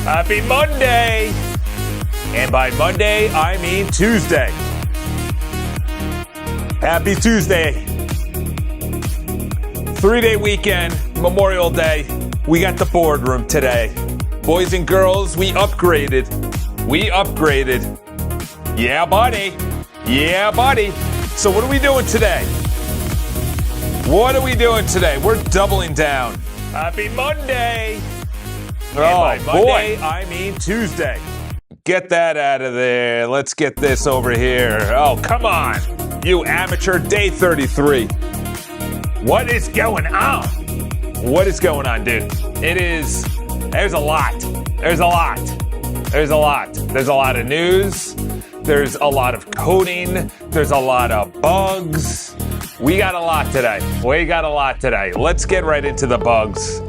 Happy Monday! And by Monday, I mean Tuesday. Happy Tuesday. 3-day weekend, Memorial Day. We got the boardroom today. Boys and girls, we upgraded. Yeah, buddy. So what are we doing today? We're doubling down. Happy Monday. By Monday, I mean Tuesday. Get that out of there. Let's get this over here. Oh, come on. You amateur, day 33. What is going on? There's a lot. There's a lot of news. There's a lot of coding. There's a lot of bugs. We got a lot today. Let's get right into the bugs.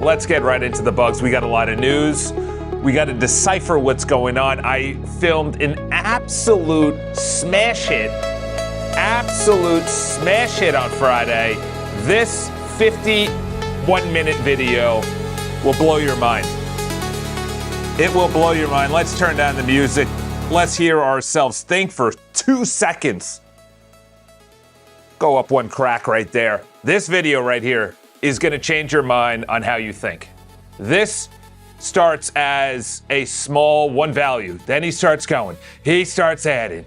We got a lot of news. We got to decipher what's going on. I filmed an absolute smash hit on Friday. This 51-minute video will blow your mind. It will blow your mind. Let's turn down the music. Let's hear ourselves think for 2 seconds. Go up one crack right there. This video right here is going to change your mind on how you think. This starts as a small one value. Then he starts going. He starts adding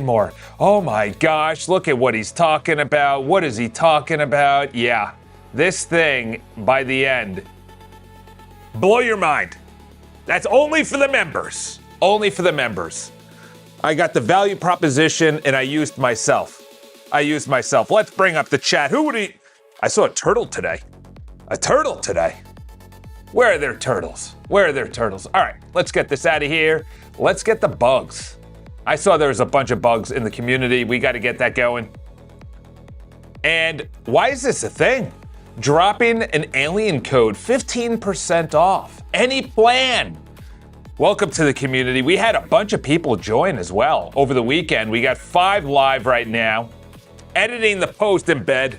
more. Oh my gosh, look at what he's talking about. What is he talking about? Yeah, this thing by the end, blow your mind. That's only for the members. I got the value proposition and I used myself. Let's bring up the chat. I saw a turtle today. Where are their turtles? All right, let's get this out of here. Let's get the bugs. I saw there was a bunch of bugs in the community. We got to get that going. And why is this a thing? Dropping an alien code, 15% off. Any plan? Welcome to the community. We had a bunch of people join as well over the weekend. We got 5 live right now. Editing the post in bed.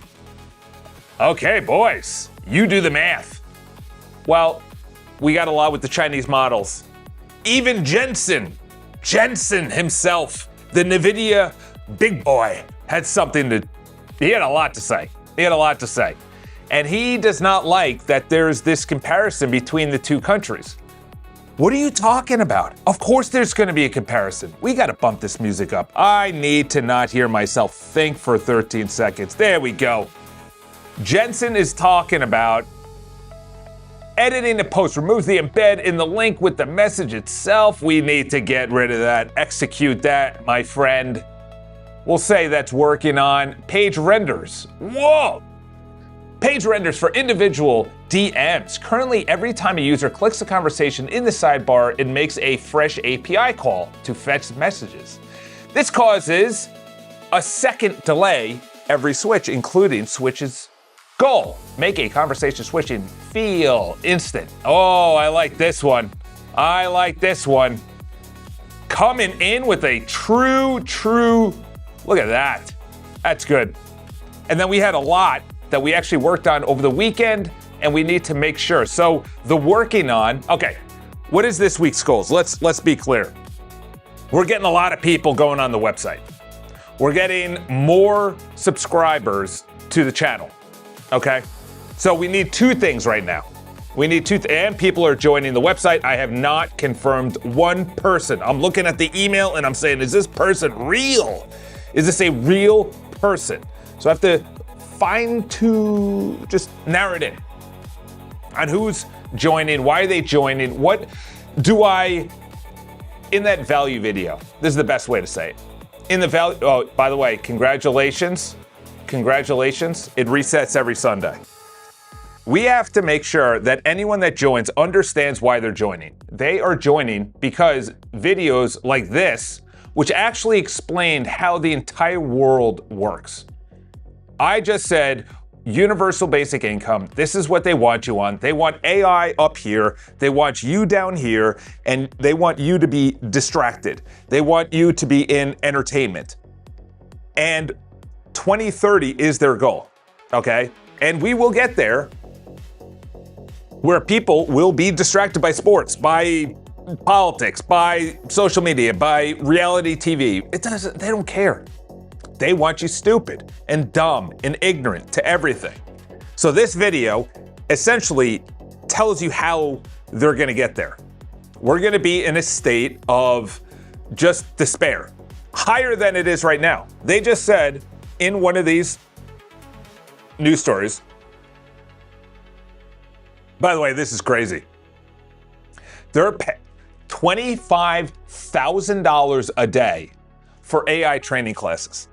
Okay, boys, you do the math. Well, we got a lot with the Chinese models. Even Jensen himself, the NVIDIA big boy, he had a lot to say. And he does not like that there's this comparison between the two countries. What are you talking about? Of course there's going to be a comparison. We got to bump this music up. I need to not hear myself think for 13 seconds. There we go. Jensen is talking about editing the post, removes the embed in the link with the message itself. We need to get rid of that. Execute that, my friend. We'll say that's working on page renders. Whoa! Page renders for individual DMs. Currently, every time a user clicks a conversation in the sidebar, it makes a fresh API call to fetch messages. This causes a second delay every switch, including switches. Goal: make a conversation switching feel instant. Oh, I like this one. Coming in with a true, look at that. That's good. And then we had a lot that we actually worked on over the weekend, and we need to make sure. So okay, what is this week's goals? Let's be clear. We're getting a lot of people going on the website. We're getting more subscribers to the channel, okay? So we need 2 things right now. And people are joining the website. I have not confirmed one person. I'm looking at the email and I'm saying, is this person real? Is this a real person? So I have to just narrow it in on who's joining, why are they joining, what do I, in that value video, this is the best way to say it. Oh, by the way, congratulations, it resets every Sunday. We have to make sure that anyone that joins understands why they're joining. They are joining because videos like this, which actually explained how the entire world works. I just said, universal basic income, this is what they want you on. They want AI up here, they want you down here, and they want you to be distracted. They want you to be in entertainment. And 2030 is their goal, okay? And we will get there. where people will be distracted by sports, by politics, by social media, by reality TV. They don't care. They want you stupid and dumb and ignorant to everything. So this video essentially tells you how they're gonna get there. We're gonna be in a state of just despair, higher than it is right now. They just said in one of these news stories, by the way, this is crazy. They're paying $25,000 a day for AI training classes.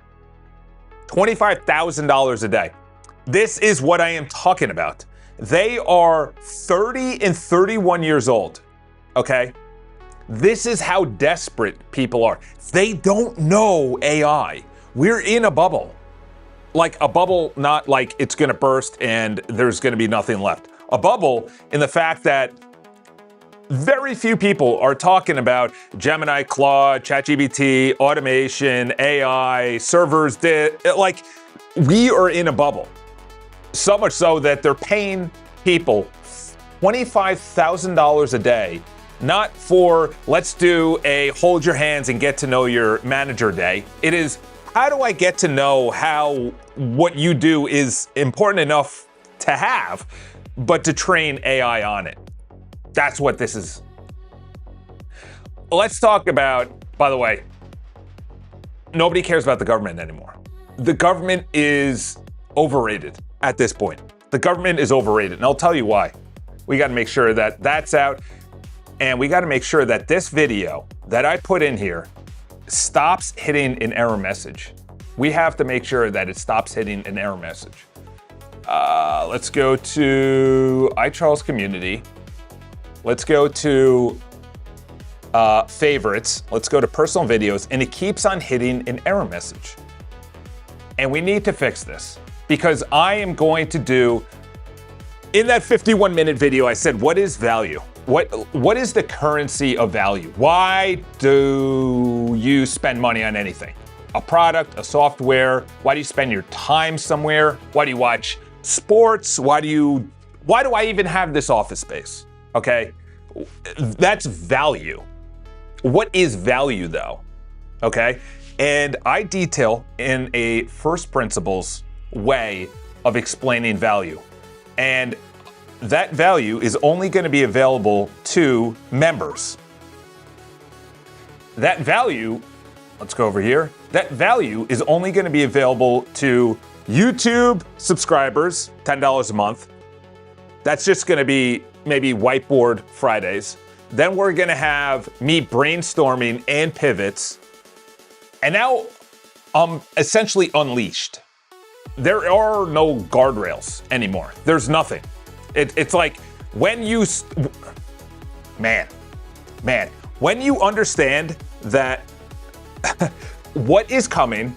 $25,000 a day. This is what I am talking about. They are 30 and 31 years old, okay? This is how desperate people are. They don't know AI. We're in a bubble. Like a bubble, not like it's gonna burst and there's gonna be nothing left. A bubble in the fact that very few people are talking about Gemini, Claude, ChatGPT, automation, AI, servers. Like, we are in a bubble. So much so that they're paying people $25,000 a day, not for let's do a hold your hands and get to know your manager day. It is, how do I get to know how what you do is important enough to have, but to train AI on it? That's what this is. Let's talk about, by the way, nobody cares about the government anymore. The government is overrated at this point. The government is overrated, and I'll tell you why. We got to make sure that that's out, and we got to make sure that this video that I put in here stops hitting an error message. We have to make sure that it stops hitting an error message. Let's go to iCharles Community. Let's go to favorites. Let's go to personal videos, and it keeps on hitting an error message. And we need to fix this because I am going to do, in that 51-minute video, I said, what is value? What is the currency of value? Why do you spend money on anything? A product, a software? Why do you spend your time somewhere? Why do you watch sports? Why do I even have this office space? Okay, that's value. What is value though? Okay, and I detail in a first principles way of explaining value. And that value is only going to be available to members. That value, let's go over here. That value is only going to be available to YouTube subscribers, $10 a month. That's just going to be maybe whiteboard Fridays. Then we're gonna have me brainstorming and pivots. And now I'm essentially unleashed. There are no guardrails anymore. There's nothing. It's like when you, when you understand that what is coming,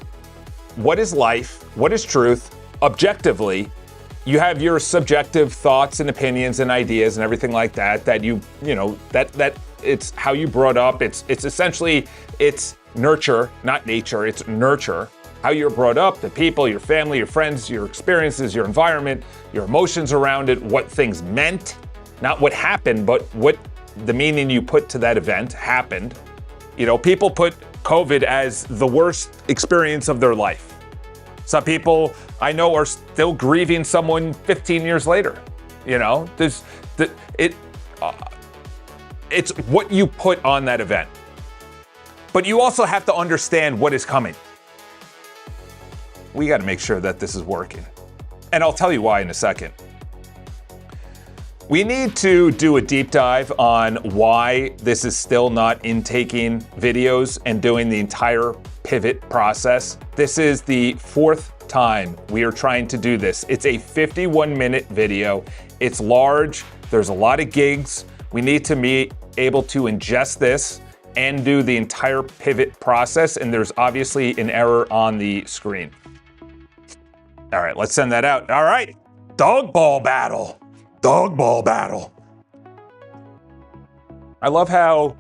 what is life, what is truth, objectively, you have your subjective thoughts and opinions and ideas and everything like that, that it's how you brought up. It's essentially, it's nurture, not nature, it's nurture. How you're brought up, the people, your family, your friends, your experiences, your environment, your emotions around it, what things meant, not what happened, but what the meaning you put to that event happened. People put COVID as the worst experience of their life. Some people I know are still grieving someone 15 years later. It's what you put on that event. But you also have to understand what is coming. We got to make sure that this is working. And I'll tell you why in a second. We need to do a deep dive on why this is still not intaking videos and doing the entire pivot process. This is the fourth time we are trying to do this. It's a 51-minute video. It's large. There's a lot of gigs. We need to be able to ingest this and do the entire pivot process. And there's obviously an error on the screen. All right, let's send that out. All right, dog ball battle. Dog ball battle. I love how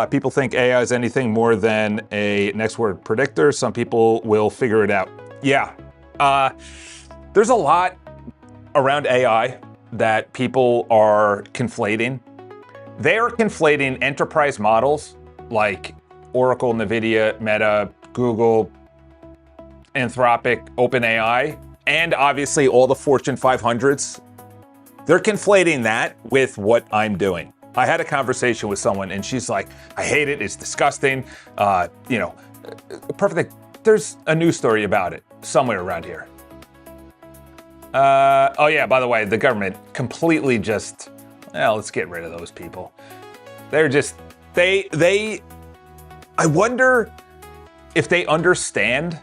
people think AI is anything more than a next word predictor. Some people will figure it out. Yeah, there's a lot around AI that people are conflating. They are conflating enterprise models like Oracle, NVIDIA, Meta, Google, Anthropic, OpenAI, and obviously all the Fortune 500s. They're conflating that with what I'm doing. I had a conversation with someone and she's like, I hate it, it's disgusting. Perfect. There's a news story about it somewhere around here. Oh yeah, by the way, the government completely just, let's get rid of those people. They're just, I wonder if they understand.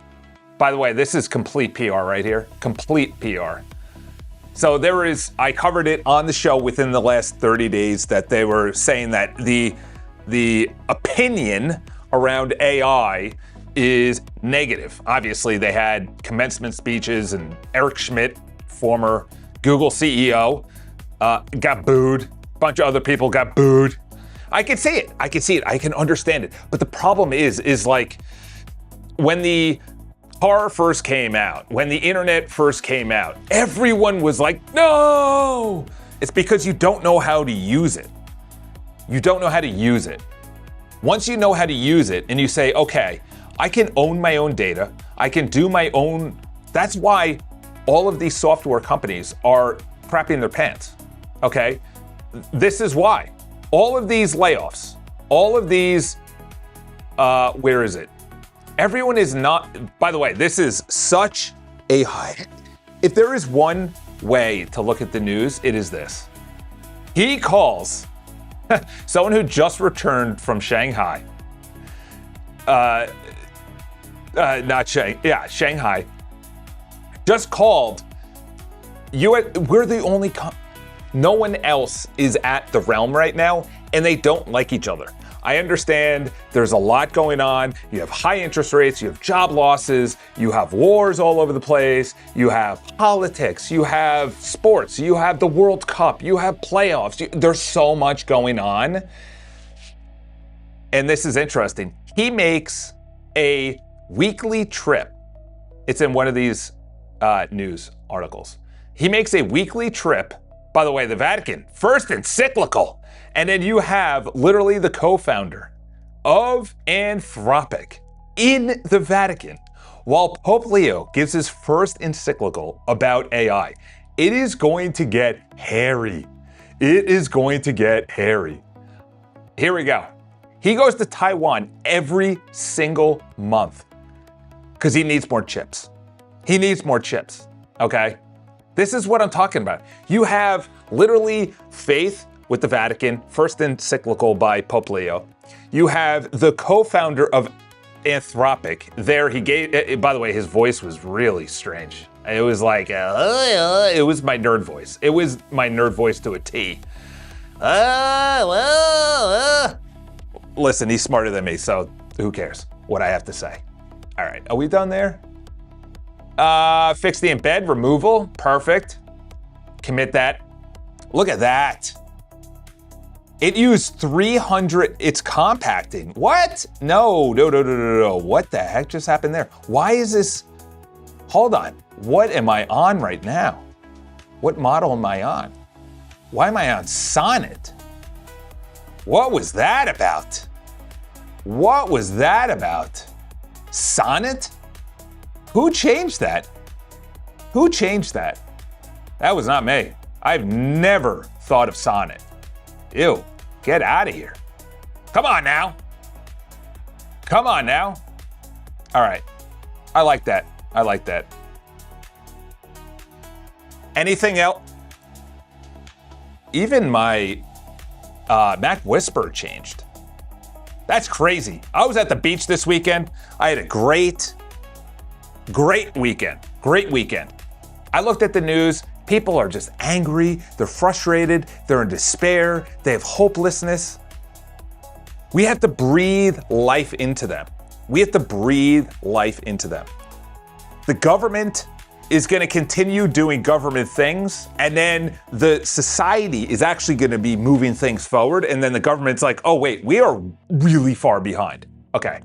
By the way, this is complete PR right here, complete PR. So I covered it on the show within the last 30 days that they were saying that the opinion around AI is negative. Obviously, they had commencement speeches and Eric Schmidt, former Google CEO, got booed. A bunch of other people got booed. I can see it. I can understand it. But the problem is like when the car first came out, when the internet first came out, everyone was like, no! It's because you don't know how to use it. You don't know how to use it. Once you know how to use it and you say, okay, I can own my own data, I can do my own, that's why all of these software companies are crapping their pants, okay? This is why. All of these layoffs, all of these, where is it? Everyone is not, by the way, this is such a high. If there is one way to look at the news, it is this. He calls someone who just returned from Shanghai, Shanghai, just called, we're the only, no one else is at the realm right now, and they don't like each other. I understand there's a lot going on. You have high interest rates, you have job losses, you have wars all over the place, you have politics, you have sports, you have the World Cup, you have playoffs. There's so much going on. And this is interesting. He makes a weekly trip. It's in one of these news articles. He makes a weekly trip. By the way, the Vatican, first encyclical. And then you have literally the co-founder of Anthropic in the Vatican, while Pope Leo gives his first encyclical about AI. It is going to get hairy. It is going to get hairy. Here we go. He goes to Taiwan every single month because he needs more chips. He needs more chips, okay? This is what I'm talking about. You have literally faith with the Vatican, first encyclical by Pope Leo. You have the co-founder of Anthropic. There he gave, by the way, his voice was really strange. It was like, it was my nerd voice. It was my nerd voice to a T. Listen, he's smarter than me, so who cares what I have to say? All right, are we done there? Fix the embed removal, perfect. Commit that. Look at that. It used 300, it's compacting. What? No. What the heck just happened there? Why is this, hold on. What am I on right now? What model am I on? Why am I on Sonnet? What was that about? What was that about? Sonnet? Who changed that? Who changed that? That was not me. I've never thought of Sonnet. Ew, get out of here. Come on now. Come on now. All right, I like that. I like that. Anything else? Even my Mac Whisper changed. That's crazy. I was at the beach this weekend. I had a great weekend. Great weekend. I looked at the news. People are just angry, they're frustrated, they're in despair, they have hopelessness. We have to breathe life into them. We have to breathe life into them. The government is going to continue doing government things, and then the society is actually going to be moving things forward, and then the government's like, oh wait, we are really far behind. Okay,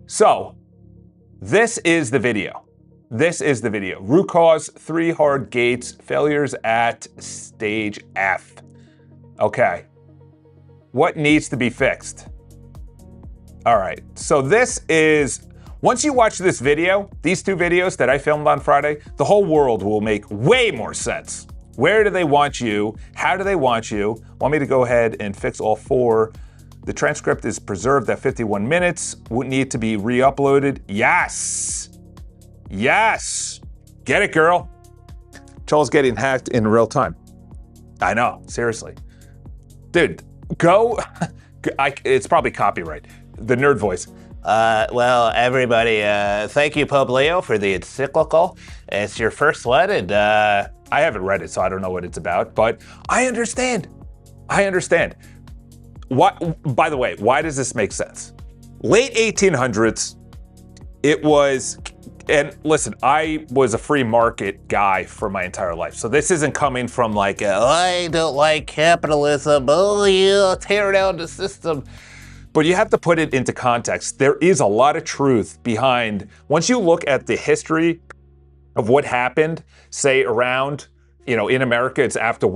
so this is the video. This is the video. Root cause, 3 hard gates, failures at stage F. Okay. What needs to be fixed? All right, so this is, once you watch this video, these 2 videos that I filmed on Friday, the whole world will make way more sense. Where do they want you? How do they want you? Want me to go ahead and fix all 4? The transcript is preserved at 51 minutes. Would need to be re-uploaded. Yes. Yes. Get it, girl. Charles getting hacked in real time. I know, seriously. Dude, go. It's probably copyright. The nerd voice. Well, everybody, thank you, Pope Leo, for the encyclical. It's your first one, and I haven't read it, so I don't know what it's about, but I understand. I understand. By the way, why does this make sense? Late 1800s, it was, and listen, I was a free market guy for my entire life, so this isn't coming from like, I don't like capitalism, oh yeah, tear down the system. But you have to put it into context. There is a lot of truth behind, once you look at the history of what happened, say around, in America, it's after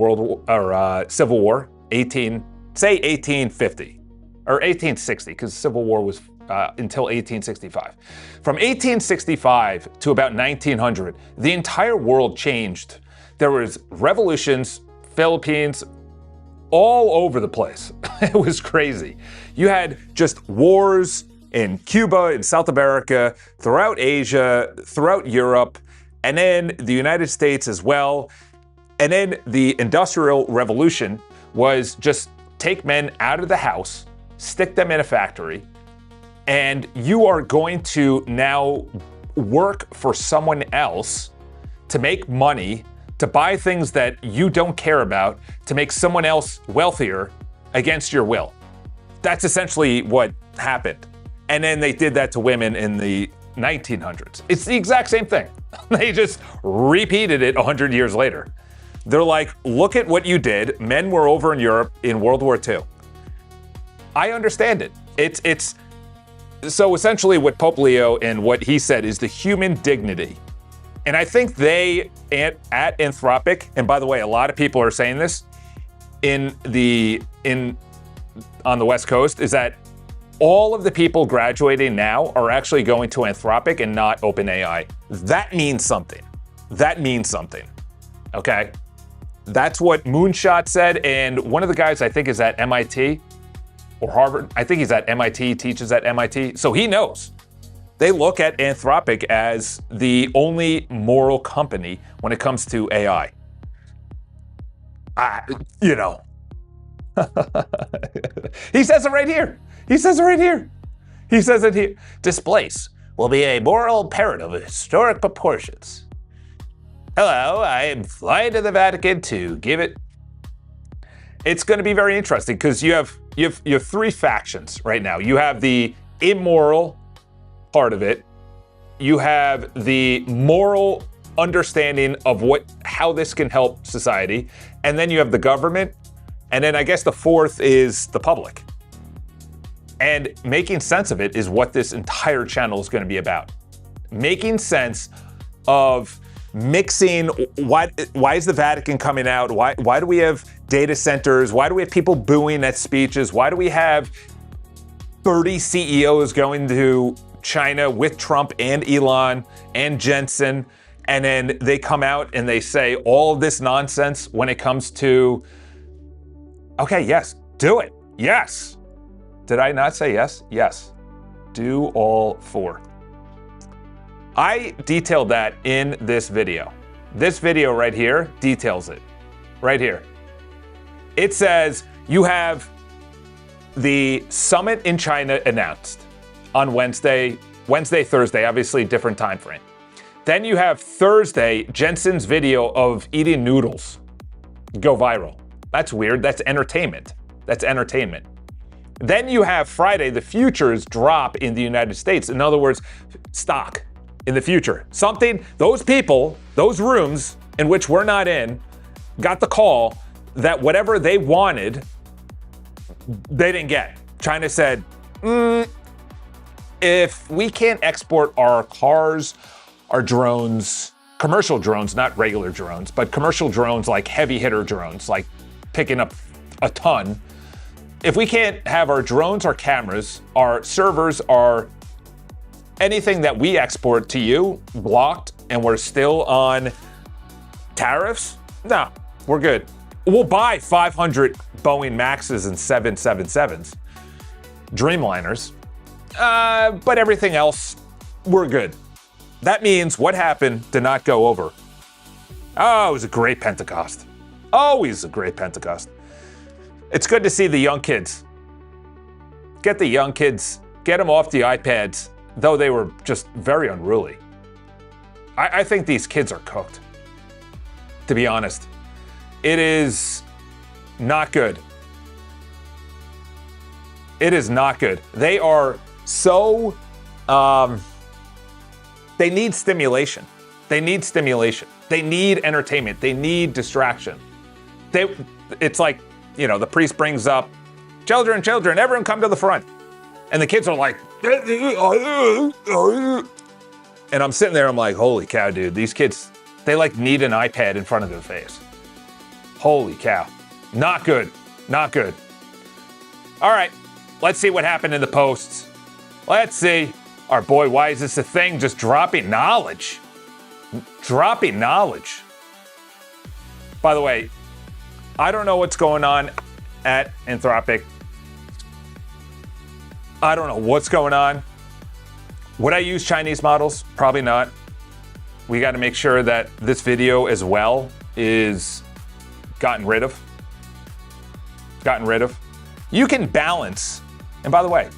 Civil War, 1850 or 1860, because Civil War was until 1865. From 1865 to about 1900, the entire world changed. There was revolutions, Philippines, all over the place. It was crazy. You had just wars in Cuba, in South America, throughout Asia, throughout Europe, and then the United States as well. And then the Industrial Revolution was just take men out of the house, stick them in a factory, and you are going to now work for someone else to make money, to buy things that you don't care about, to make someone else wealthier against your will. That's essentially what happened. And then they did that to women in the 1900s. It's the exact same thing. They just repeated it 100 years later. They're like, look at what you did. Men were over in Europe in World War II. I understand it. It's so essentially what Pope Leo and what he said is the human dignity. And I think they, at Anthropic, and by the way, a lot of people are saying this on the West Coast, is that all of the people graduating now are actually going to Anthropic and not OpenAI. That means something. That means something. Okay? That's what Moonshot said, and one of the guys I think is at MIT or Harvard. I think he's at MIT, teaches at MIT, so he knows. They look at Anthropic as the only moral company when it comes to AI. He says it right here. He says it right here. He says it here. Displace will be a moral imperative of historic proportions. Hello, I am flying to the Vatican to give it. It's going to be very interesting because you have 3 factions right now. You have the immoral part of it. You have the moral understanding of how this can help society, and then you have the government, and then I guess the 4th is the public. And making sense of it is what this entire channel is going to be about. Making sense of mixing why is the Vatican coming out? Why do we have data centers? Why do we have people booing at speeches? Why do we have 30 CEOs going to China with Trump and Elon and Jensen, and then they come out and they say all of this nonsense when it comes to, okay, yes, do it, yes. Did I not say yes? Yes. Do all 4. I detailed that in this video. This video right here details it. Right here. It says you have the summit in China announced on Wednesday, Thursday, obviously different time frame. Then you have Thursday, Jensen's video of eating noodles go viral. That's weird. That's entertainment. That's entertainment. Then you have Friday, the futures drop in the United States. In other words, stock in the future. Something, those people, those rooms in which we're not in, got the call that whatever they wanted, they didn't get. China said, if we can't export our cars, our drones, commercial drones, not regular drones, but commercial drones like heavy hitter drones, like picking up a ton. If we can't have our drones, our cameras, our servers, our anything that we export to you blocked and we're still on tariffs, no, we're good. We'll buy 500 Boeing Maxes and 777s, Dreamliners, but everything else, we're good. That means what happened did not go over. Oh, it was a great Pentecost. Always a great Pentecost. It's good to see the young kids. Get the young kids, get them off the iPads, though they were just very unruly. I think these kids are cooked, to be honest. It is not good. It is not good. They are so, they need stimulation. They need stimulation. They need entertainment. They need distraction. It's like, you know, the priest brings up, children, children, everyone come to the front. And the kids are like, and I'm sitting there, I'm like, holy cow, dude, these kids, they like need an iPad in front of their face. Holy cow. Not good. Not good. All right, let's see what happened in the posts. Let's see. Our boy, why is this a thing? Just dropping knowledge. Dropping knowledge. By the way, I don't know what's going on at Anthropic. I don't know what's going on. Would I use Chinese models? Probably not. We got to make sure that this video as well is gotten rid of. You can balance. And by the way,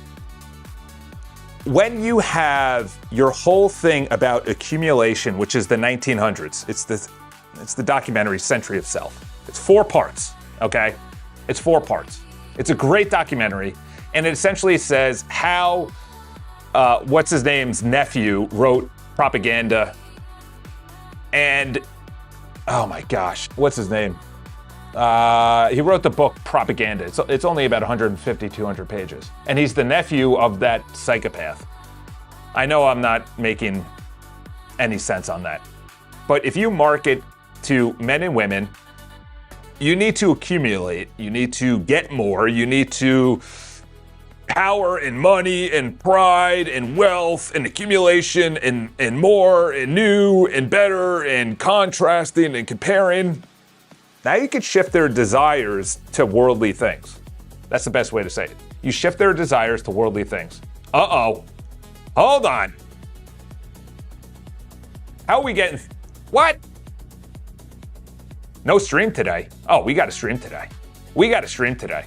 when you have your whole thing about accumulation, which is the 1900s, it's the documentary Century of Self. It's 4 parts, okay? It's 4 parts. It's a great documentary, and it essentially says how what's his name's nephew wrote propaganda, and oh my gosh, what's his name? He wrote the book Propaganda. It's only about 150, 200 pages, and he's the nephew of that psychopath. I know I'm not making any sense on that, but if you market to men and women, you need to accumulate, you need to get more, you need to power and money and pride and wealth and accumulation and more and new and better and contrasting and comparing. Now you can shift their desires to worldly things. That's the best way to say it. You shift their desires to worldly things. Uh-oh. Hold on. How are we getting... What? No stream today. Oh, we got to stream today. We got to stream today.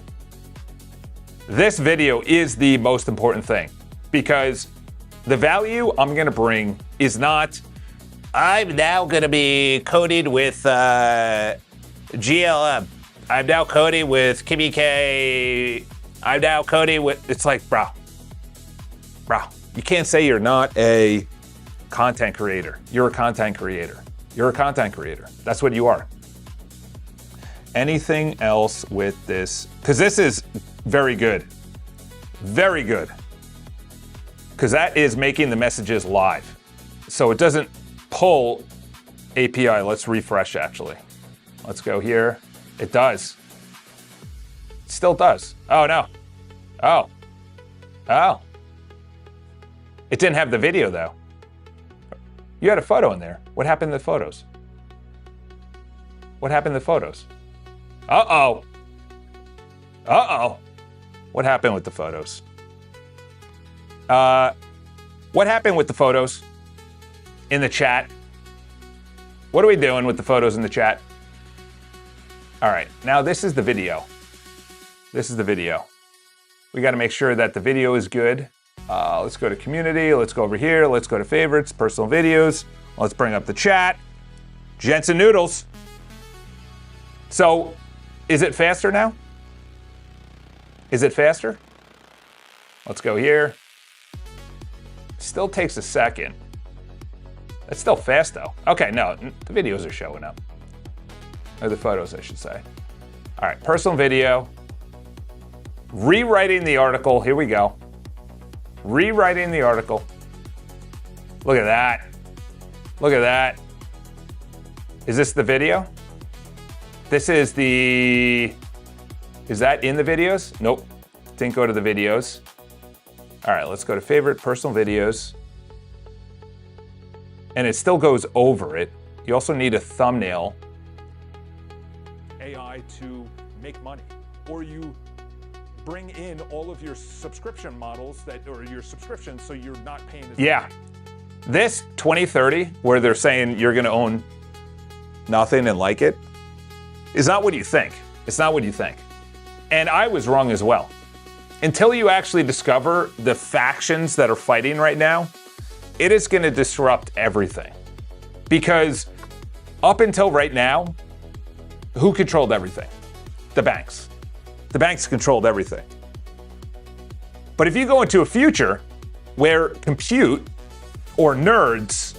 This video is the most important thing because the value I'm going to bring is not, I'm now going to be coded with GLM. I'm now coding with Kimmy K. I'm now coding with, it's like, bro, you can't say you're not a content creator. You're a content creator. You're a content creator. That's what you are. Anything else with this? Because this is very good. Very good. Because that is making the messages live. So it doesn't pull API. Let's refresh, actually. Let's go here. It does. It still does. Oh, no. Oh. It didn't have the video, though. You had a photo in there. What happened to the photos? What happened to the photos? Uh-oh. What happened with the photos? What happened with the photos in the chat? What are we doing with the photos in the chat? All right, now this is the video. This is the video. We got to make sure that the video is good. Let's go to community. Let's go over here. Let's go to favorites, personal videos. Let's bring up the chat. Jensen Noodles. So, is it faster now? Is it faster? Let's go here. Still takes a second. It's still fast though. Okay, no, the videos are showing up. Or the photos, I should say. All right, personal video. Rewriting the article, here we go. Rewriting the article. Look at that. Look at that. Is this the video? This is the, is that in the videos? Nope, didn't go to the videos. All right, let's go to favorite personal videos. And it still goes over it. You also need a thumbnail. AI to make money, or you bring in all of your subscription models or your subscriptions so you're not paying as Yeah. much. This 2030, where they're saying you're gonna own nothing and like it, is not what you think. It's not what you think. And I was wrong as well. Until you actually discover the factions that are fighting right now, it is gonna disrupt everything. Because up until right now, who controlled everything? The banks. The banks controlled everything. But if you go into a future where compute or nerds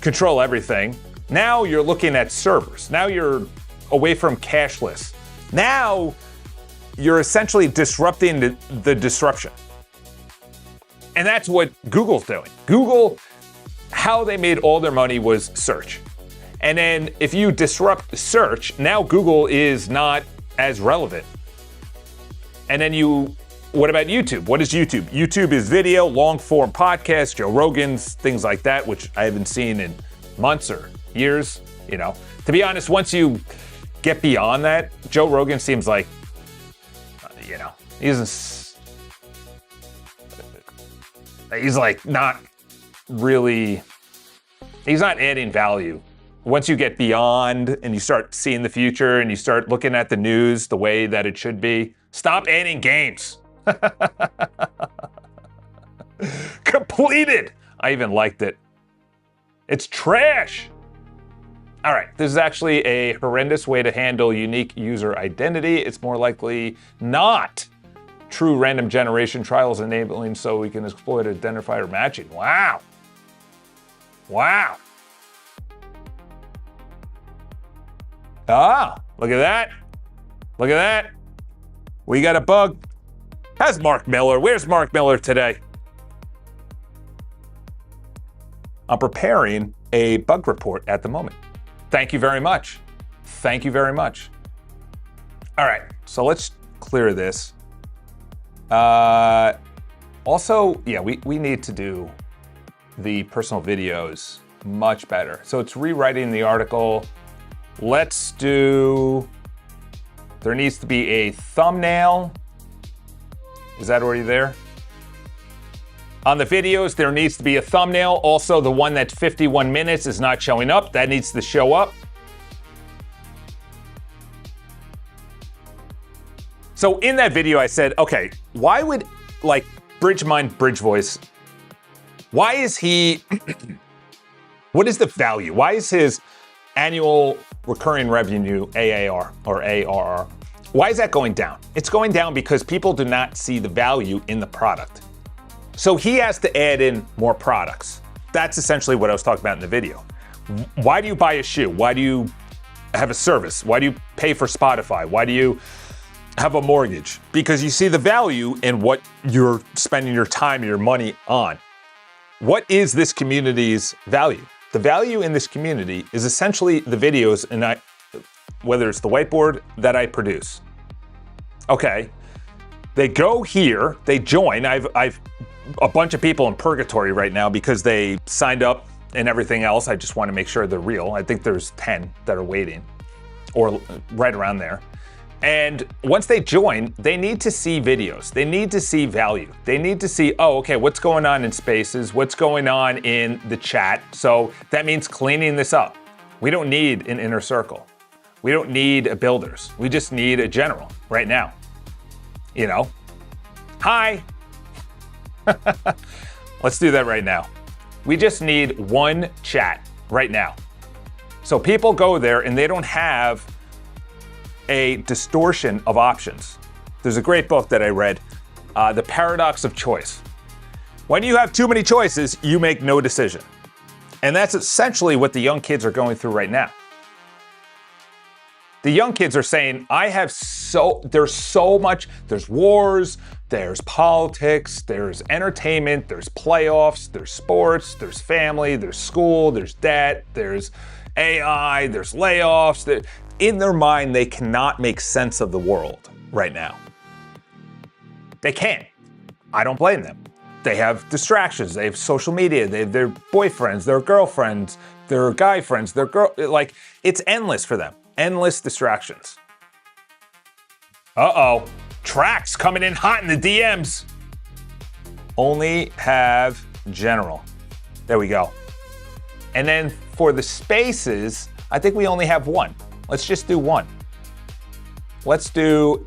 control everything, now you're looking at servers. Now you're away from cashless. Now you're essentially disrupting the disruption. And that's what Google's doing. Google, how they made all their money was search. And then if you disrupt search, now Google is not as relevant. And then what about YouTube? What is YouTube? YouTube is video, long form podcasts, Joe Rogan's, things like that, which I haven't seen in months or years, you know. To be honest, once you get beyond that, Joe Rogan seems like, you know, he's like not really, he's not adding value. Once you get beyond and you start seeing the future and you start looking at the news the way that it should be, stop adding games. Completed. I even liked it. It's trash. All right, this is actually a horrendous way to handle unique user identity. It's more likely not true random generation trials enabling so we can exploit identifier matching. Wow. Wow. Ah, look at that. Look at that. We got a bug. How's Mark Miller? Where's Mark Miller today? I'm preparing a bug report at the moment. Thank you very much. Thank you very much. All right, so let's clear this. Also, yeah, we need to do the personal videos much better. So it's rewriting the article. Let's do, there needs to be a thumbnail. Is that already there? On the videos, there needs to be a thumbnail. Also, the one that's 51 minutes is not showing up. That needs to show up. So in that video, I said, okay, why would like Bridgemind Bridge Voice, why is he, what is the value? Why is his annual recurring revenue, AAR or ARR, why is that going down? It's going down because people do not see the value in the product. So he has to add in more products. That's essentially what I was talking about in the video. Why do you buy a shoe? Why do you have a service? Why do you pay for Spotify? Why do you have a mortgage? Because you see the value in what you're spending your time and your money on. What is this community's value? The value in this community is essentially the videos, and whether it's the whiteboard that I produce. Okay, they go here, they join. I've a bunch of people in purgatory right now because they signed up and everything else. I just want to make sure they're real. I think there's 10 that are waiting, or right around there. And once they join, they need to see videos. They need to see value. They need to see, oh, okay, what's going on in spaces? What's going on in the chat? So that means cleaning this up. We don't need an inner circle. We don't need a builders. We just need a general right now. You know? Hi. Let's do that right now. We just need one chat right now. So people go there and they don't have a distortion of options. There's a great book that I read, The Paradox of Choice. When you have too many choices, you make no decision. And that's essentially what the young kids are going through right now. The young kids are saying, there's so much, there's wars, there's politics, there's entertainment, there's playoffs, there's sports, there's family, there's school, there's debt, there's AI, there's layoffs. In their mind, they cannot make sense of the world right now. They can't. I don't blame them. They have distractions. They have social media. They have their boyfriends, their girlfriends, their guy friends, their girl. Like, it's endless for them. Endless distractions. Uh-oh. Tracks coming in hot in the DMs. Only have general. There we go. And then for the spaces, I think we only have one. Let's just do one. Let's do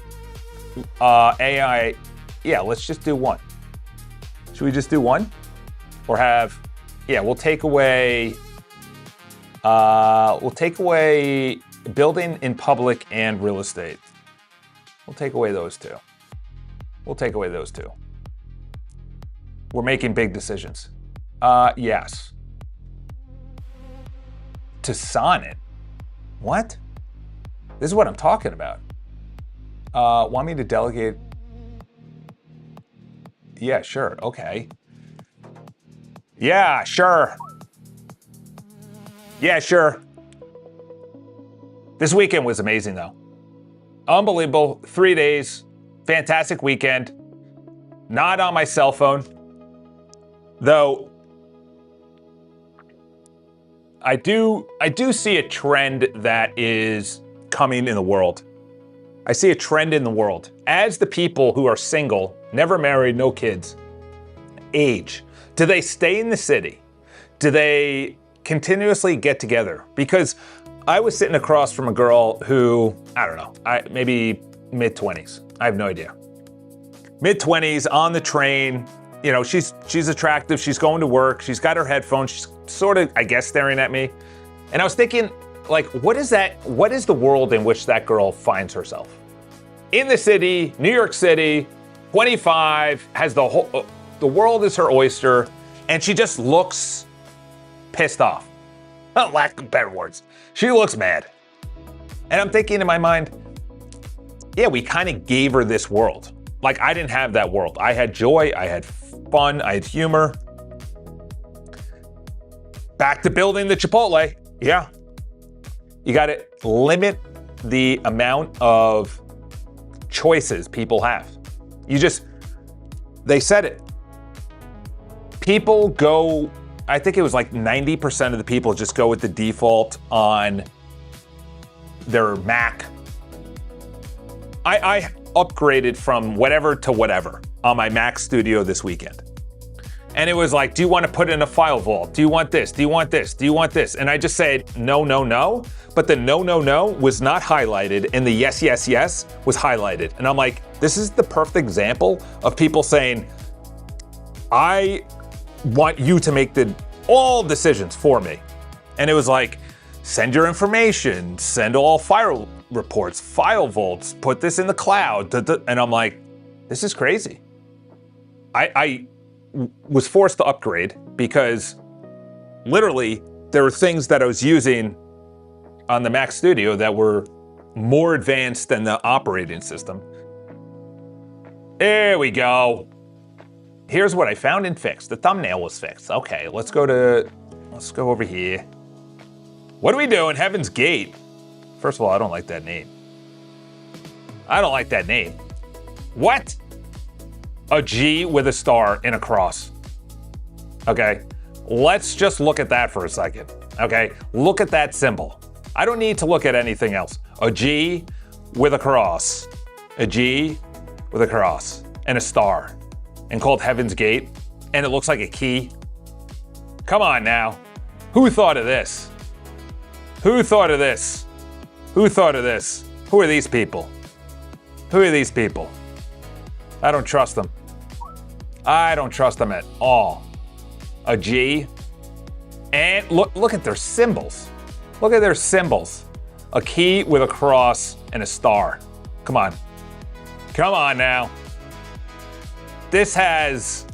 AI. Yeah, let's just do one. Should we just do one? Or have, yeah, we'll take away building in public and real estate. We'll take away those two. We'll take away those two. We're making big decisions. Yes. To sonnet. What? This is what I'm talking about. Want me to delegate? Yeah, sure. Okay. Yeah, sure. Yeah, sure. This weekend was amazing, though. Unbelievable. 3 days. Fantastic weekend. Not on my cell phone. Though, I do see a trend that is coming in the world. I see a trend in the world. As the people who are single, never married, no kids, age, do they stay in the city? Do they continuously get together? Because I was sitting across from a girl who, I don't know, maybe mid-20s. I have no idea. Mid-20s, on the train. You know, she's attractive. She's going to work. She's got her headphones. She's sort of, I guess, staring at me. And I was thinking, like, what is the world in which that girl finds herself? In the city, New York City, 25, has the world is her oyster, and she just looks pissed off. Lack of better words. She looks mad. And I'm thinking in my mind, yeah, we kind of gave her this world. Like, I didn't have that world. I had joy, I had fun, I had humor. Back to building the Chipotle. Yeah. You got to limit the amount of choices people have. They said it. People go, I think it was like 90% of the people just go with the default on their Mac. I upgraded from whatever to whatever on my Mac Studio this weekend. And it was like, do you want to put in a file vault? Do you want this? Do you want this? Do you want this? And I just said, no, no, no. But the no, no, no was not highlighted, and the yes, yes, yes was highlighted. And I'm like, this is the perfect example of people saying, I want you to make all decisions for me. And it was like, send your information, send all file reports, file vaults, put this in the cloud. And I'm like, this is crazy. I was forced to upgrade because literally there were things that I was using on the Mac Studio that were more advanced than the operating system. There we go. Here's what I found and fixed. The thumbnail was fixed. Okay, let's go over here. What are we doing? Heaven's Gate. First of all, I don't like that name. I don't like that name. What? A G with a star and a cross. Okay, let's just look at that for a second. Okay, look at that symbol. I don't need to look at anything else. A G with a cross. A G with a cross and a star. And called Heaven's Gate. And it looks like a key. Come on now. Who thought of this? Who thought of this? Who thought of this? Who are these people? Who are these people? I don't trust them. I don't trust them at all. A G. And look at their symbols. Look at their symbols. A key with a cross and a star. Come on. Come on now. This has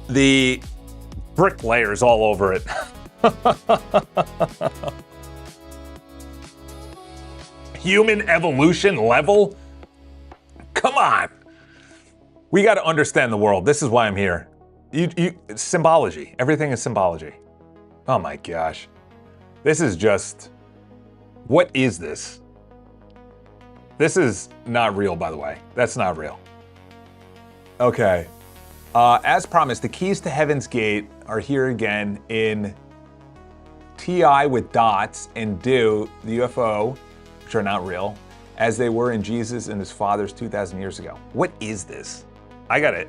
the bricklayers all over it. Human evolution level? Come on. We got to understand the world. This is why I'm here. Symbology. Everything is symbology. Oh my gosh. This is just... What is this? This is not real, by the way. That's not real. Okay. As promised, the keys to Heaven's Gate are here again in TI with dots and do the UFO, which are not real, as they were in Jesus and his fathers 2,000 years ago. What is this? I gotta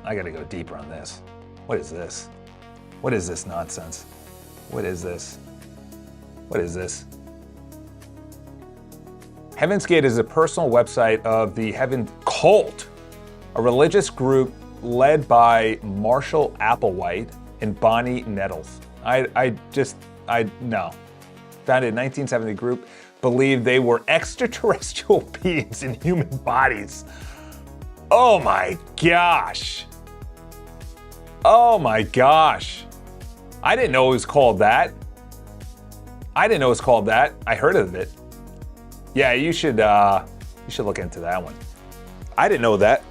go deeper on this. What is this? What is this nonsense? What is this? What is this? Heaven's Gate is a personal website of the Heaven Cult, a religious group led by Marshall Applewhite and Bonnie Nettles. No. Founded in 1970, the group believed they were extraterrestrial beings in human bodies. Oh my gosh. Oh my gosh. I didn't know it was called that. I heard of it. Yeah, you should look into that one. I didn't know that.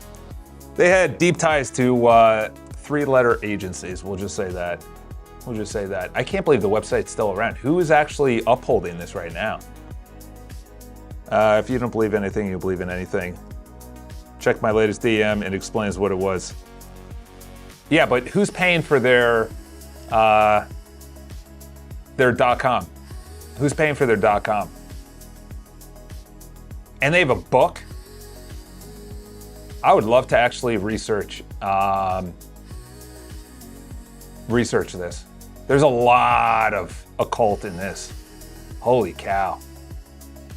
They had deep ties to 3-letter agencies. We'll just say that. I can't believe the website's still around. Who is actually upholding this right now? If you don't believe anything, you believe in anything. Check my latest DM. It explains what it was. Yeah, but who's paying for their .com? Who's paying for their .com? And they have a book. I would love to actually research this. There's a lot of occult in this. Holy cow.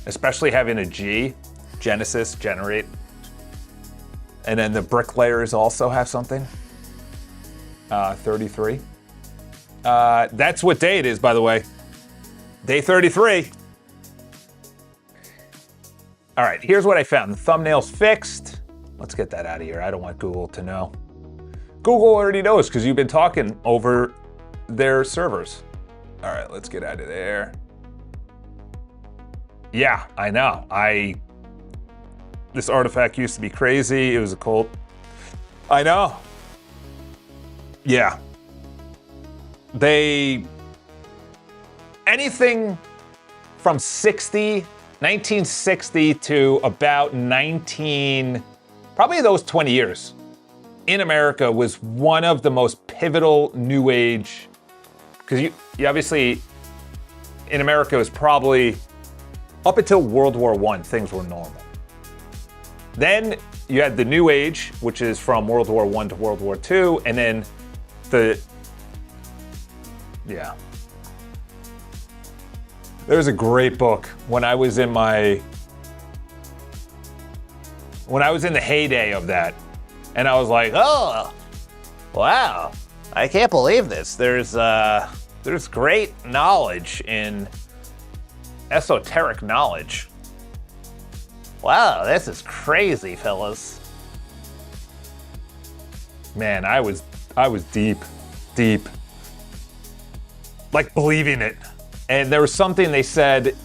Especially having a G, Genesis, generate. And then the bricklayers also have something. 33. That's what day it is, by the way. Day 33. All right, here's what I found. The thumbnail's fixed. Let's get that out of here. I don't want Google to know. Google already knows because you've been talking over their servers. All right, let's get out of there. Yeah, I know. This artifact used to be crazy. It was a cult. I know. Yeah. Anything from 1960 to about probably those 20 years in America was one of the most pivotal New Age, because you obviously, in America, it was probably up until World War I, things were normal. Then you had the New Age, which is from World War I to World War II, and then There's a great book when I was in the heyday of that, and I was like, Oh, wow. I can't believe this. There's great knowledge in esoteric knowledge. Wow, this is crazy, fellas. man, I was deep, like believing it. And there was something they said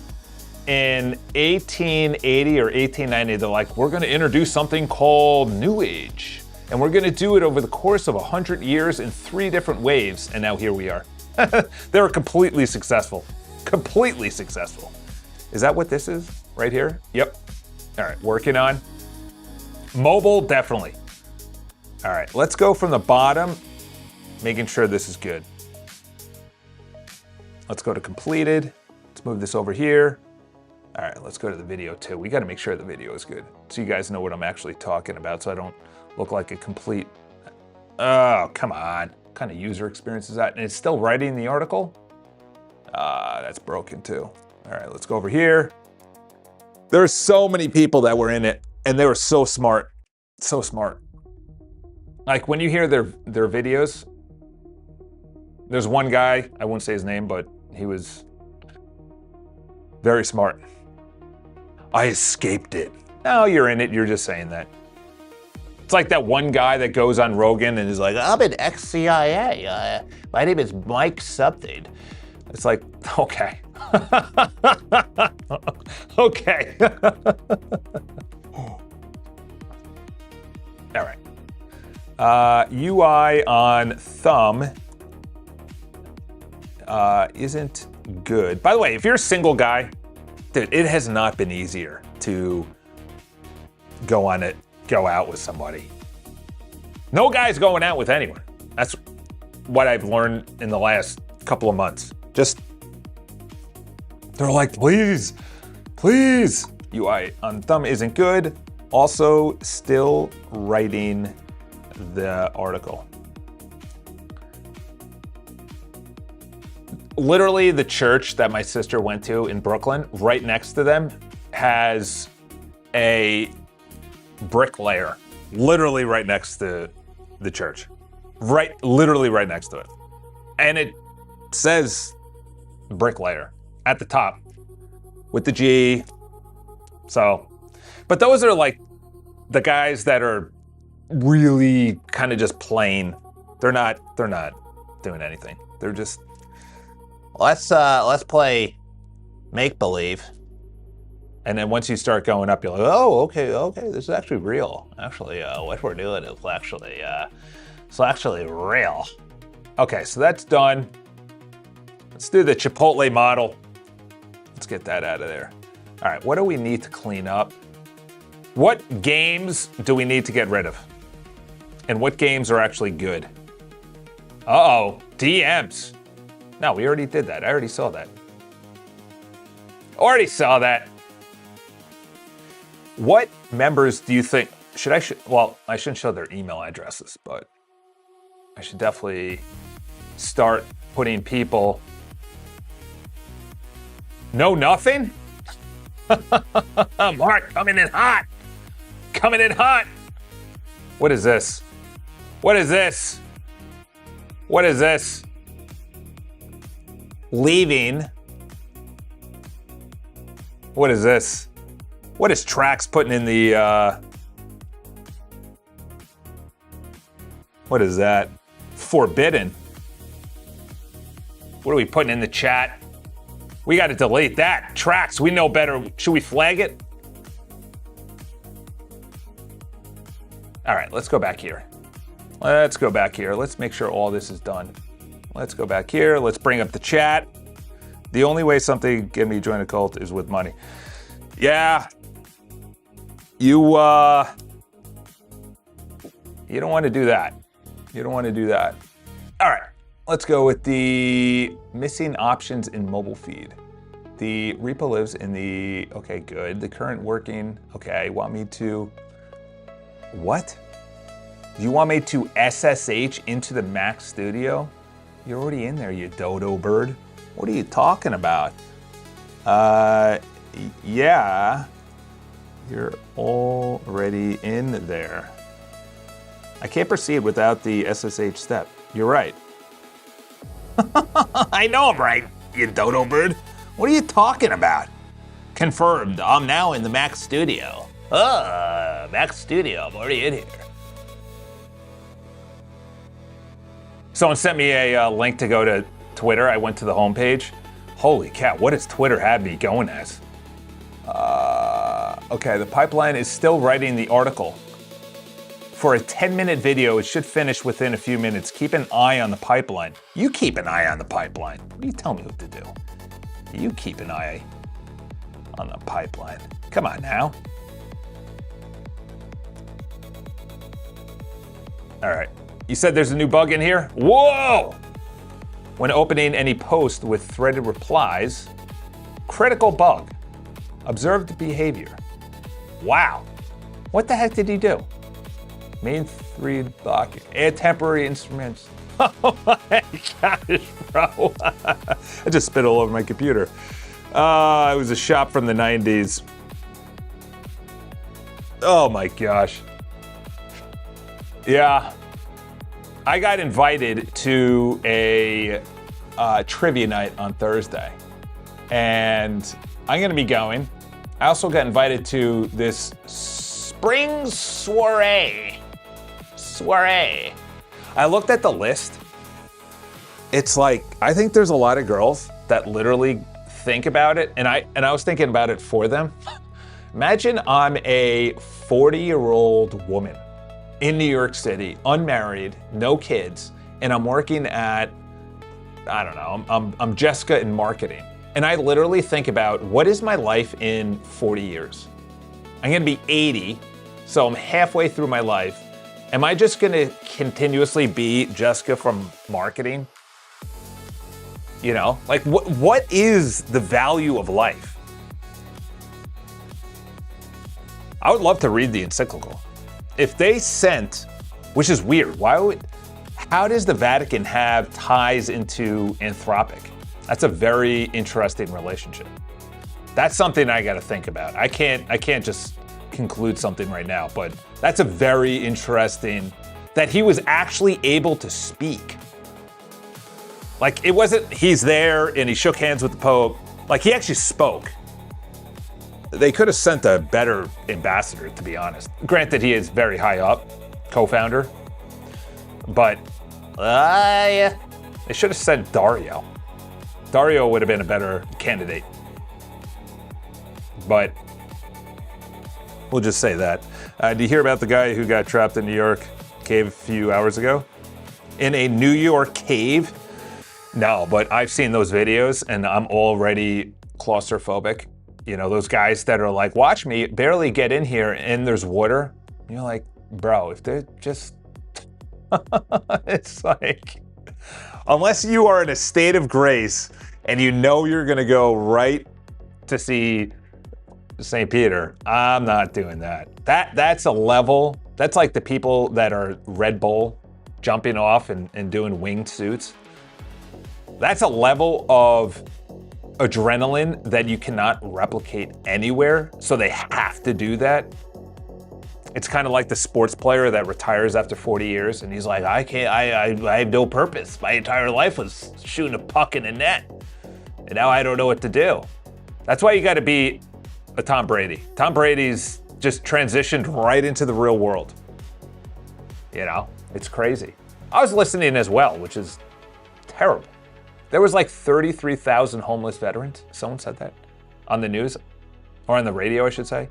in 1880 or 1890, they're like, we're gonna introduce something called New Age. And we're gonna do it over the course of 100 years in 3 different waves. And now here we are. They were completely successful. Completely successful. Is that what this is right here? Yep. All right, working on. Mobile, definitely. All right, let's go from the bottom, making sure this is good. Let's go to completed. Let's move this over here. All right, let's go to the video too. We gotta make sure the video is good so you guys know what I'm actually talking about so I don't look like a complete, oh, come on. What kind of user experience is that? And it's still writing the article? That's broken too. All right, let's go over here. There's so many people that were in it and they were so smart, so smart. Like when you hear their videos, there's one guy, I won't say his name, but he was very smart. I escaped it. No, you're in it, you're just saying that. It's like that one guy that goes on Rogan and is like, I'm an ex-CIA. My name is Mike something. It's like, okay. Okay. All right. UI on thumb isn't good. By the way, if you're a single guy, dude, it has not been easier to go out with somebody. No guy's going out with anyone. That's what I've learned in the last couple of months. Just, they're like, please. UI on thumb isn't good. Also, still writing the article. Literally, the church that my sister went to in Brooklyn, right next to them, has a bricklayer. Literally right next to the church. Literally right next to it. And it says bricklayer at the top with the G. So, but those are like the guys that are really kind of just plain. They're not doing anything. They're just. Let's play make believe. And then once you start going up, you're like, oh, okay, This is actually real. Actually, what we're doing is actually real. okay, so that's done. Let's do the Chipotle model. Let's get that out of there. All right, what do we need to clean up? What games do we need to get rid of? And what games are actually good? Uh-oh, DMs. No, we already did that. I already saw that. What members do you think, well, I shouldn't show their email addresses, but I should definitely start putting people. No, nothing? Mark, coming in hot. What is this? Leaving. What is this? What is Trax putting in the, what is that? Forbidden. What are we putting in the chat? We got to delete that. Trax, we know better. Should we flag it? All right, let's go back here. Let's make sure all this is done. Let's go back here. Let's bring up the chat. The only way something can be join a cult is with money. Yeah. You don't want to do that. All right. Let's go with the missing options in mobile feed. The repo lives in the, okay, good. The current working, okay, want me to, what? Do you want me to SSH into the Mac Studio? You're already in there, you dodo bird. What are you talking about? Yeah, you're already in there. I can't proceed without the SSH step. You're right. I know I'm right, you dodo bird. What are you talking about? Confirmed. I'm now in the Mac Studio. Mac Studio. I'm already in here. Someone sent me a link to go to Twitter. I went to the homepage. Holy cow, what does Twitter have me going as? Okay, the pipeline is still writing the article. For a 10-minute video, it should finish within a few minutes. Keep an eye on the pipeline. You keep an eye on the pipeline. What do you tell me what to do? You keep an eye on the pipeline. Come on now. All right. You said there's a new bug in here? Whoa! When opening any post with threaded replies, critical bug. Observed behavior. Wow. What the heck did he do? Main 3 block. Add temporary instruments. Oh my gosh, bro. I just spit all over my computer. It was a shop from the 90s. Oh my gosh. Yeah. I got invited to a trivia night on Thursday. And I'm going to be going. I also got invited to this spring soiree. I looked at the list. It's like, I think there's a lot of girls that literally think about it, and I was thinking about it for them. Imagine I'm a 40-year-old woman in New York City, unmarried, no kids, and I'm working at, I don't know, I'm Jessica in marketing. And I literally think about, what is my life in 40 years? I'm gonna be 80, so I'm halfway through my life. Am I just gonna continuously be Jessica from marketing? You know, like what is the value of life? I would love to read the encyclical. If they sent, which is weird, how does the Vatican have ties into Anthropic? That's a very interesting relationship. That's something I gotta think about. I can't just conclude something right now, but that's a very interesting, that he was actually able to speak. Like, it wasn't he's there and he shook hands with the Pope. Like, he actually spoke. They could have sent a better ambassador, to be honest. Granted, he is very high up, co-founder, but they should have sent Dario. Dario would have been a better candidate. But we'll just say that. Did you hear about the guy who got trapped in New York cave a few hours ago? In a New York cave? No, but I've seen those videos and I'm already claustrophobic. You know, those guys that are like, watch me barely get in here and there's water. You're like, bro, if they're just, it's like, unless you are in a state of grace and you know you're gonna go right to see St. Peter, I'm not doing that. That's a level, that's like the people that are Red Bull jumping off and doing winged suits. That's a level of adrenaline that you cannot replicate anywhere, so they have to do that. It's kind of like the sports player that retires after 40 years and he's like, I have no purpose. My entire life was shooting a puck in a net, and now I don't know what to do. That's why you gotta be a Tom Brady. Tom Brady's just transitioned right into the real world. You know, it's crazy. I was listening as well, which is terrible. There was like 33,000 homeless veterans. Someone said that on the news, or on the radio, I should say.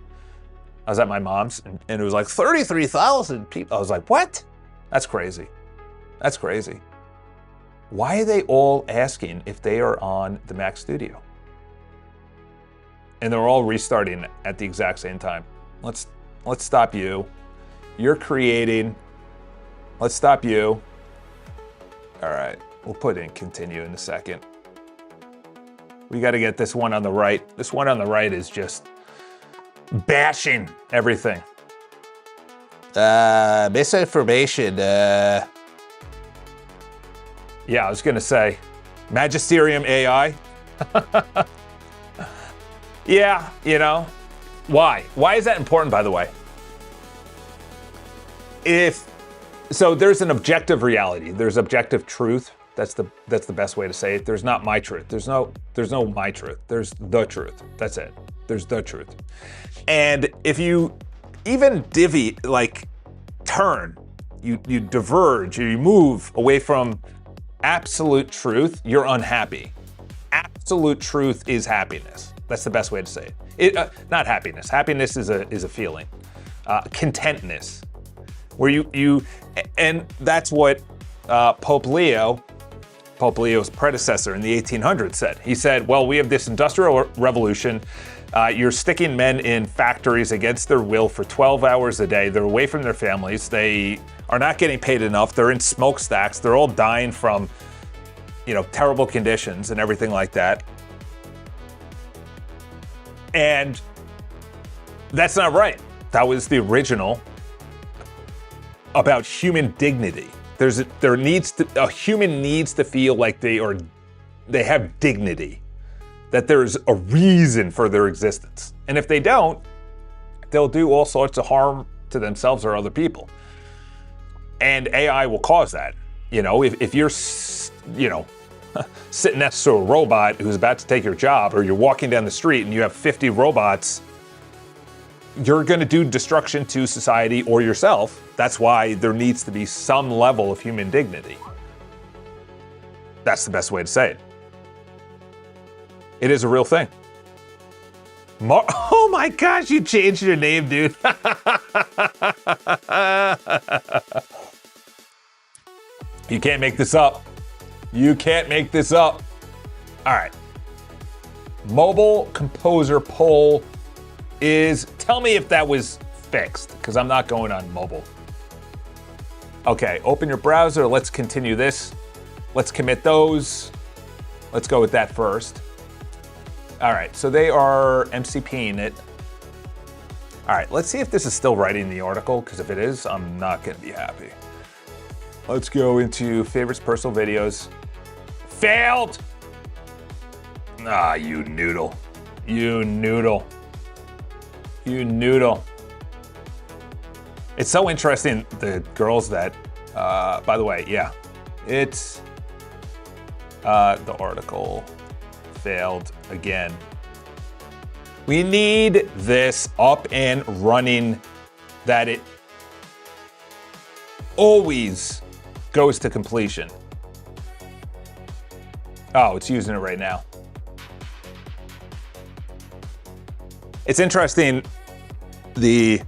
I was at my mom's and it was like 33,000 people. I was like, what? That's crazy. That's crazy. Why are they all asking if they are on the Mac Studio? And they're all restarting at the exact same time. Let's stop you. You're creating. Let's stop you. All right. We'll put in continue in a second. We got to get this one on the right. This one on the right is just bashing everything. Misinformation. Yeah, I was going to say Magisterium AI. Yeah, you know. Why? Why is that important, by the way? So there's an objective reality. There's objective truth. That's the best way to say it. There's not my truth. There's no my truth. There's the truth. That's it. There's the truth. And if you even turn, you diverge, or you move away from absolute truth, you're unhappy. Absolute truth is happiness. That's the best way to say it. Not happiness. Happiness is a feeling. Contentness, where and that's what Pope Leo's predecessor in the 1800s said. He said, well, we have this industrial revolution. You're sticking men in factories against their will for 12 hours a day. They're away from their families. They are not getting paid enough. They're in smokestacks. They're all dying from, terrible conditions and everything like that. And that's not right. That was the original about human dignity. A human needs to feel like they have dignity, that there's a reason for their existence. And if they don't, they'll do all sorts of harm to themselves or other people. And AI will cause that. If you're, sitting next to a robot who's about to take your job, or you're walking down the street and you have 50 robots, you're going to do destruction to society or yourself. That's why there needs to be some level of human dignity. That's the best way to say it. It is a real thing. Oh my gosh, you changed your name, dude. You can't make this up. You can't make this up. All right. Mobile composer poll is, tell me if that was fixed, because I'm not going on mobile. Okay, open your browser. Let's continue this. Let's commit those. Let's go with that first. All right, so they are MCPing it. All right, let's see if this is still writing the article, because if it is, I'm not gonna be happy. Let's go into favorites, personal videos. Failed! Ah, you noodle. You noodle. You noodle. It's so interesting, the girls that, by the way, yeah, it's, the article failed again. We need this up and running, that it always goes to completion. Oh, it's using it right now. It's interesting, the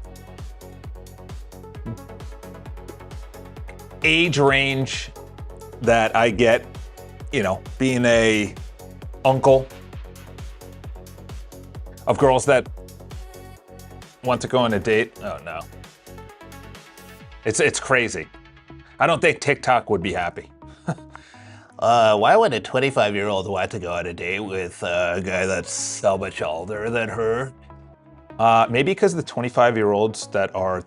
age range that I get, you know, being a uncle of girls that want to go on a date. Oh no. It's crazy. I don't think TikTok would be happy. Why would a 25-year-old want to go on a date with a guy that's so much older than her? Maybe because the 25-year-olds that are,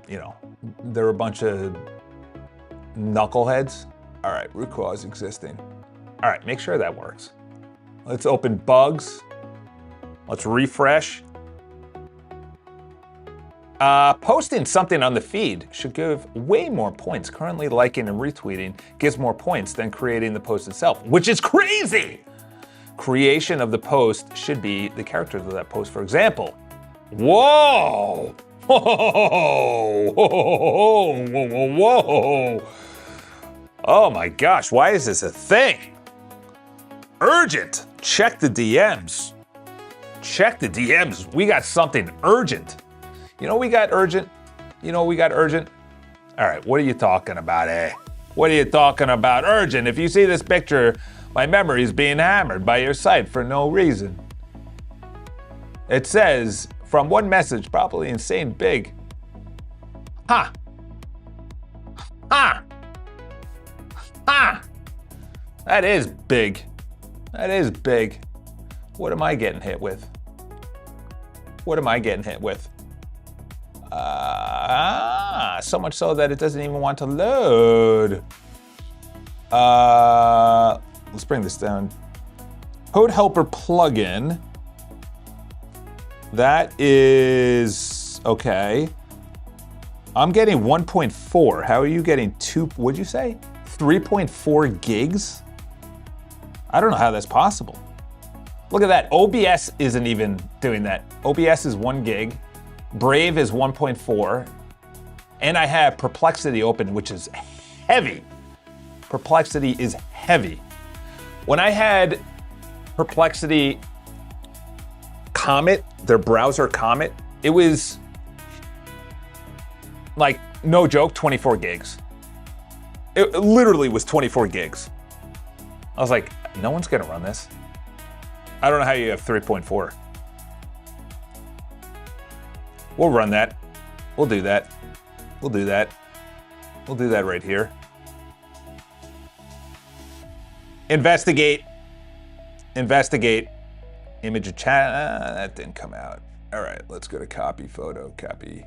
you know, they're a bunch of knuckleheads. All right, root cause existing. All right, make sure that works. Let's open bugs. Let's refresh. Posting something on the feed should give way more points. Currently liking and retweeting gives more points than creating the post itself, which is crazy. Creation of the post should be the characters of that post, for example. Whoa! Whoa! Whoa! Whoa! Whoa! Oh my gosh, why is this a thing? Urgent! Check the DMs. Check the DMs. We got something urgent. You know we got urgent? You know we got urgent? All right, what are you talking about, eh? What are you talking about urgent? If you see this picture, my memory is being hammered by your site for no reason. It says, from one message, probably insane big. Ha! Ha! Ha! That is big. That is big. What am I getting hit with? What am I getting hit with? So much so that it doesn't even want to load. Let's bring this down. Code Helper plugin. That is okay. I'm getting 1.4. How are you getting what'd you say? 3.4 gigs? I don't know how that's possible. Look at that. OBS isn't even doing that. OBS is 1 gig. Brave is 1.4. And I have Perplexity open, which is heavy. Perplexity is heavy. When I had Perplexity Comet, their browser Comet, it was like, no joke, 24 gigs. It literally was 24 gigs. I was like, no one's gonna run this. I don't know how you have 3.4. We'll run that. We'll do that. We'll do that. We'll do that right here. Investigate. Investigate. Image of chat. That didn't come out. All right, let's go to copy photo, copy.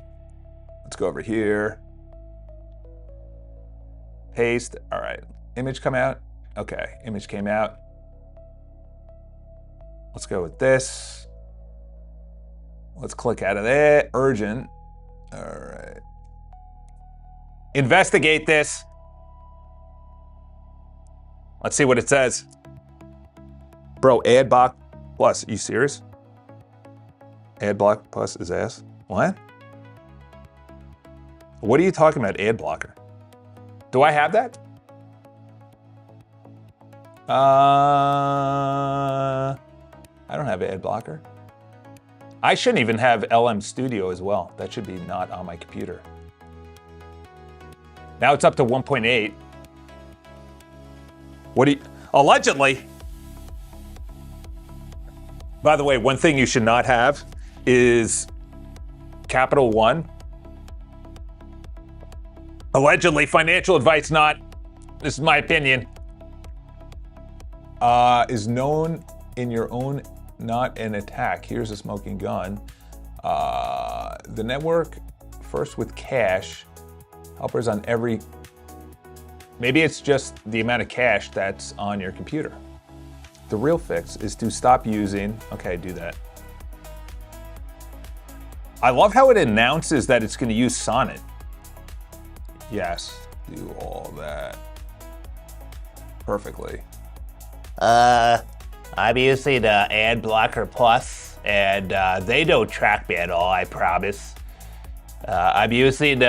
Let's go over here. Paste. All right. Image come out. Okay, image came out. Let's go with this. Let's click out of there. Urgent. All right. Investigate this. Let's see what it says. Bro, Adblock Plus. Are you serious? Adblock Plus is ass. What? What are you talking about, ad blocker? Do I have that? I don't have an ad blocker. I shouldn't even have LM Studio as well. That should be not on my computer. Now it's up to 1.8. What do you, allegedly. By the way, one thing you should not have is Capital One. Allegedly, financial advice not. This is my opinion. Is known in your own, not an attack. Here's a smoking gun. The network, first with cache, helpers on every, maybe it's just the amount of cache that's on your computer. The real fix is to stop using, okay, do that. I love how it announces that it's gonna use Sonnet. Yes, do all that perfectly. I'm using Ad Blocker Plus, and they don't track me at all, I promise. I'm using,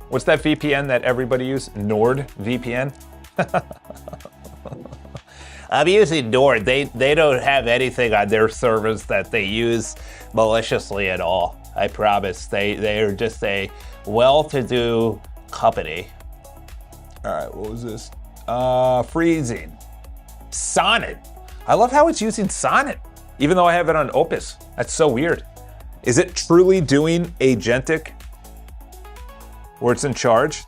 What's that VPN that everybody uses? NordVPN? I'm using Nord. They don't have anything on their servers that they use maliciously at all, I promise. They are just a well-to-do company. All right, what was this? Freezing. Sonnet. I love how it's using Sonnet, even though I have it on Opus. That's so weird. Is it truly doing agentic where it's in charge?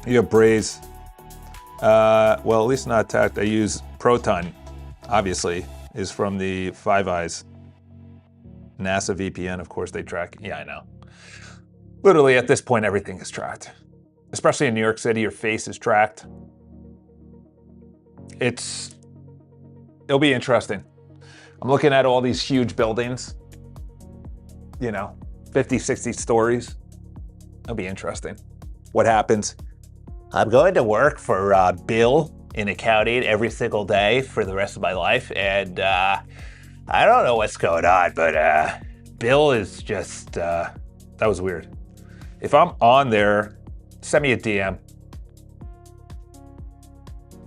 You have Braze. Well, at least not attacked. I use Proton, obviously, is from the Five Eyes. NASA VPN, of course, they track. Yeah, I know. Literally, at this point, everything is tracked. Especially in New York City, your face is tracked. It'll be interesting. I'm looking at all these huge buildings, 50, 60 stories. It'll be interesting. What happens? I'm going to work for Bill in accounting every single day for the rest of my life, and I don't know what's going on, but Bill is just... That was weird. If I'm on there, send me a DM.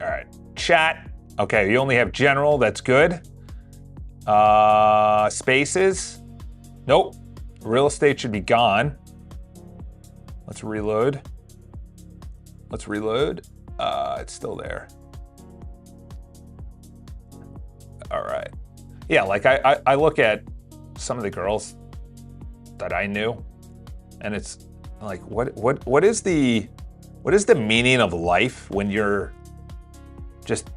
All right, chat. Okay, you only have general, that's good. Spaces, nope. Real estate should be gone. Let's reload. It's still there. All right. Yeah, like I look at some of the girls that I knew, and it's like, what is the meaning of life when you're just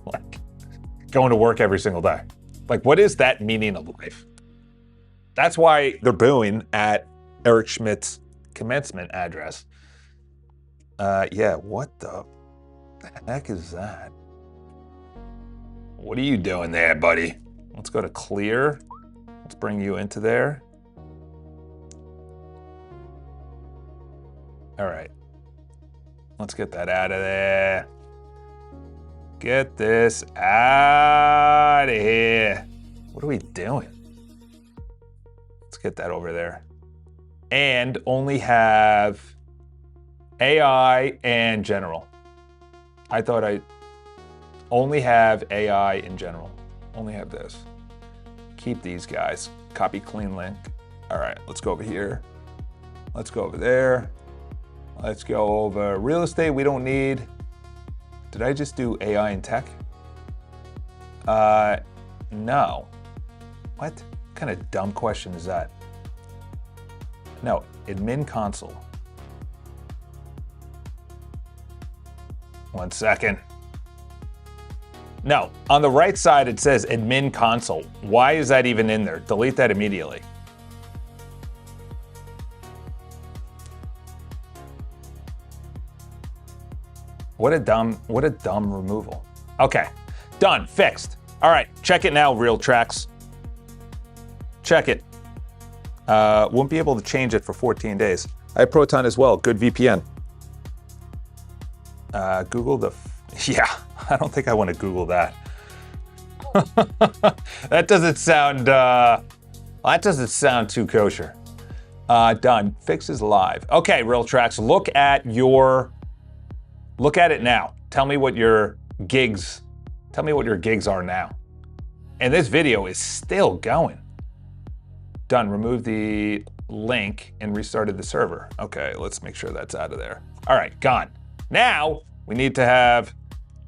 like going to work every single day? Like, what is that meaning of life? That's why they're booing at Eric Schmidt's commencement address. Yeah, what the heck is that? What are you doing there, buddy? Let's go to clear. Let's bring you into there. All right. Let's get that out of there. Get this out of here. What are we doing? Let's get that over there. And only have AI and general. I thought I only have AI in general. Only have this. Keep these guys. Copy clean link. All right, let's go over here. Let's go over there. Let's go over real estate. We don't need. Did I just do AI and tech? No. What kind of dumb question is that? No, admin console. 1 second. No, on the right side it says admin console. Why is that even in there? Delete that immediately. What a dumb removal. Okay, done, fixed. All right, check it now, Real Tracks. Check it. Won't be able to change it for 14 days. I have Proton as well, good VPN. Google the, yeah, I don't think I want to Google that. That doesn't sound too kosher. Done, fix is live. Okay, Real Tracks, look at it now. Tell me what your gigs are now. And this video is still going. Done. Remove the link and restarted the server. Okay, let's make sure that's out of there. All right, gone. Now we need to have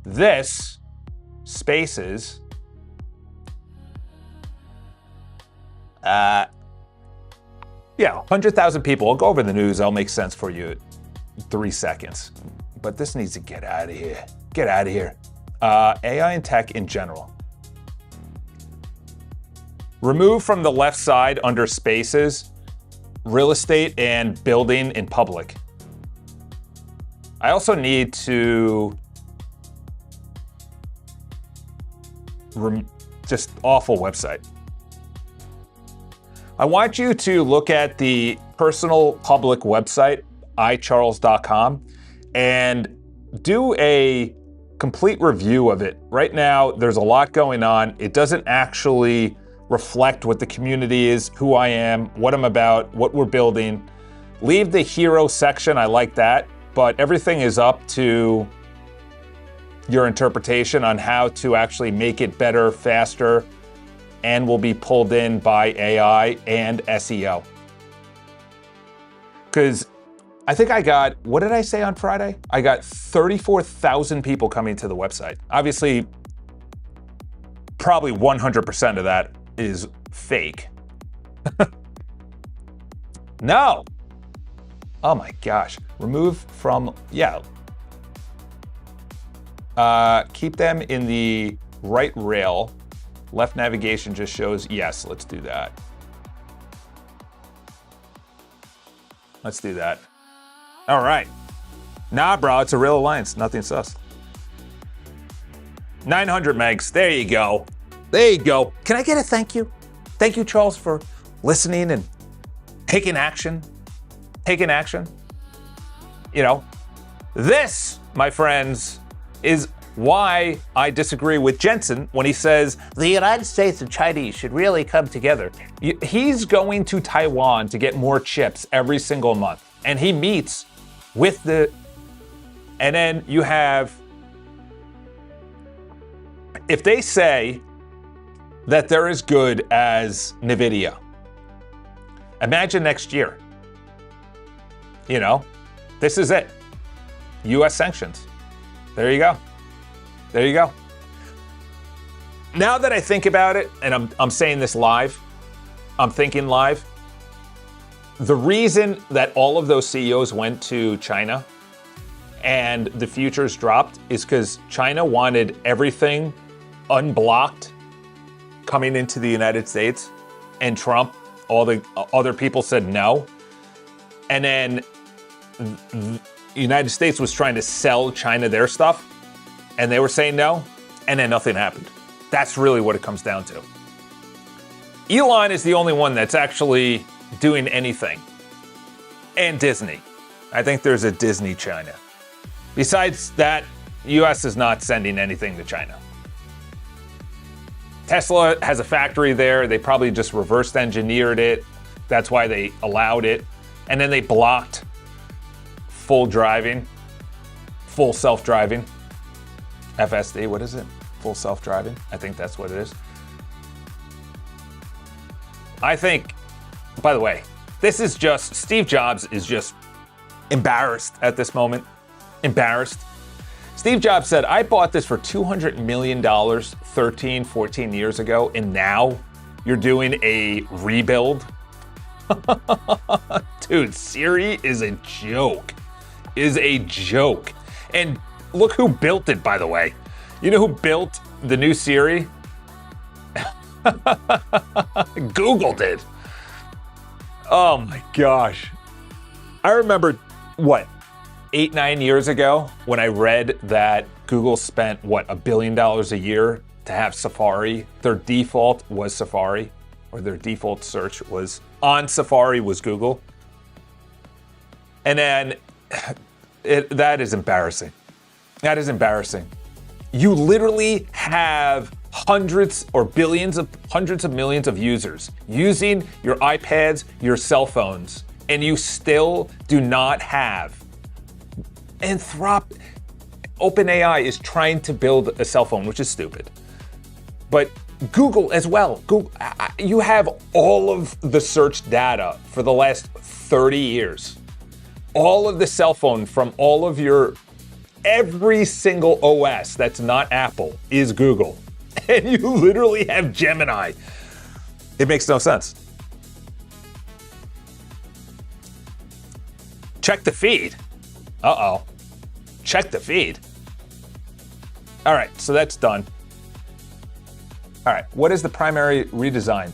this spaces. Yeah, 100,000 people. I'll go over the news. I'll make sense for you in 3 seconds. But this needs to get out of here. Get out of here. AI and tech in general. Remove from the left side under spaces, real estate and building in public. I also need to just awful website. I want you to look at the personal public website, icharles.com, and do a complete review of it. Right now, there's a lot going on. It doesn't actually reflect what the community is, who I am, what I'm about, what we're building. Leave the hero section, I like that, but everything is up to your interpretation on how to actually make it better, faster, and will be pulled in by AI and SEO. Because I think I got, what did I say on Friday? I got 34,000 people coming to the website. Obviously, probably 100% of that is fake. No. Oh my gosh. Remove from, yeah. Keep them in the right rail. Left navigation just shows yes. Let's do that. Let's do that. All right. Nah, bro, it's a real alliance. Nothing sus. 900 megs. There you go. There you go. Can I get a thank you? Thank you, Charles, for listening and taking action. Taking action. You know, this, my friends, is why I disagree with Jensen when he says the United States and Chinese should really come together. He's going to Taiwan to get more chips every single month. And he meets with and then you have, if they say that they're as good as NVIDIA, imagine next year. You know, this is it. US sanctions. There you go. There you go. Now that I think about it, and I'm saying this live, I'm thinking live, the reason that all of those CEOs went to China and the futures dropped is because China wanted everything unblocked coming into the United States, and Trump, all the other people said no. And then the United States was trying to sell China their stuff, and they were saying no, and then nothing happened. That's really what it comes down to. Elon is the only one that's actually doing anything. And Disney. I think there's a Disney China. Besides that, US is not sending anything to China. Tesla has a factory there. They probably just reversed engineered it. That's why they allowed it. And then they blocked full driving, full self-driving. FSD, what is it? Full self-driving? I think that's what it is. I think, by the way, this is just, Steve Jobs is just embarrassed at this moment. Embarrassed. Steve Jobs said, I bought this for $200 million 13, 14 years ago, and now you're doing a rebuild? Dude, Siri is a joke. Is a joke. And look who built it, by the way. You know who built the new Siri? Google did. Oh my gosh. I remember, 8, 9 years ago when I read that Google spent, $1 billion a year to have Safari. Their default was Safari, or their default search was on Safari was Google. And then that is embarrassing. That is embarrassing. You literally have hundreds of millions of users using your iPads, your cell phones, and you still do not have. OpenAI is trying to build a cell phone, which is stupid. But Google as well. Google, you have all of the search data for the last 30 years. All of the cell phone from all of every single OS that's not Apple is Google. And you literally have Gemini. It makes no sense. Check the feed. Uh-oh. Check the feed. All right, so that's done. All right, what is the primary redesign?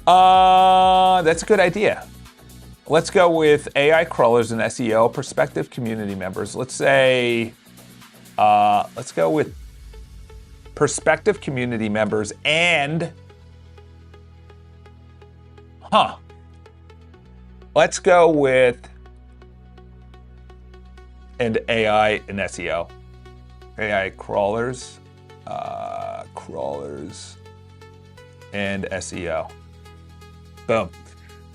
That's a good idea. Let's go with AI crawlers and SEO, prospective community members. Let's say, let's go with prospective community members and, let's go with, and AI and SEO. AI crawlers, and SEO. Boom.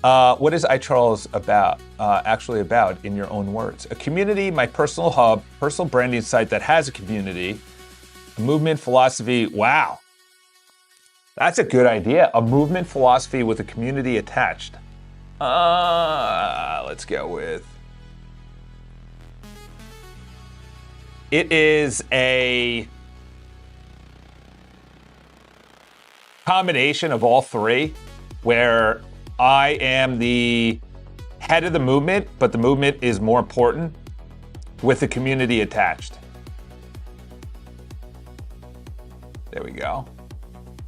What is iCharles actually about in your own words? A community, my personal hub, personal branding site that has a community, a movement philosophy. Wow. That's a good idea. A movement philosophy with a community attached. Let's go with. It is a combination of all three, where I am the head of the movement, but the movement is more important with the community attached. There we go.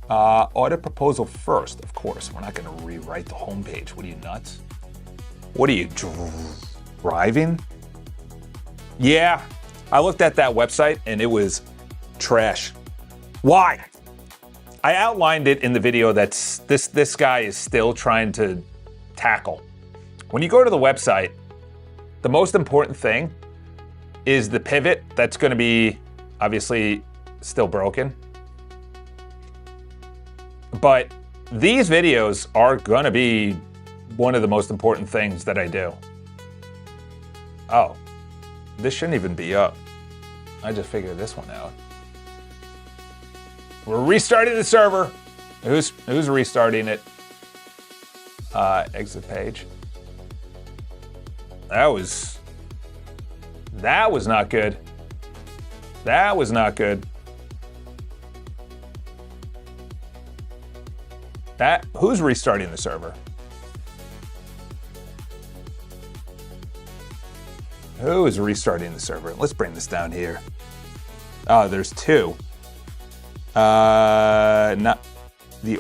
Audit proposal first, of course. We're not going to rewrite the homepage. What are you, nuts? What are you, driving? Yeah, I looked at that website and it was trash. Why? I outlined it in the video that this guy is still trying to tackle. When you go to the website, the most important thing is the pivot that's going to be obviously still broken. But these videos are going to be one of the most important things that I do. Oh, this shouldn't even be up. I just figured this one out. We're restarting the server. Who's restarting it? Exit page. That was not good. That was not good. Who's restarting the server? Who is restarting the server? Let's bring this down here. Oh, there's two. The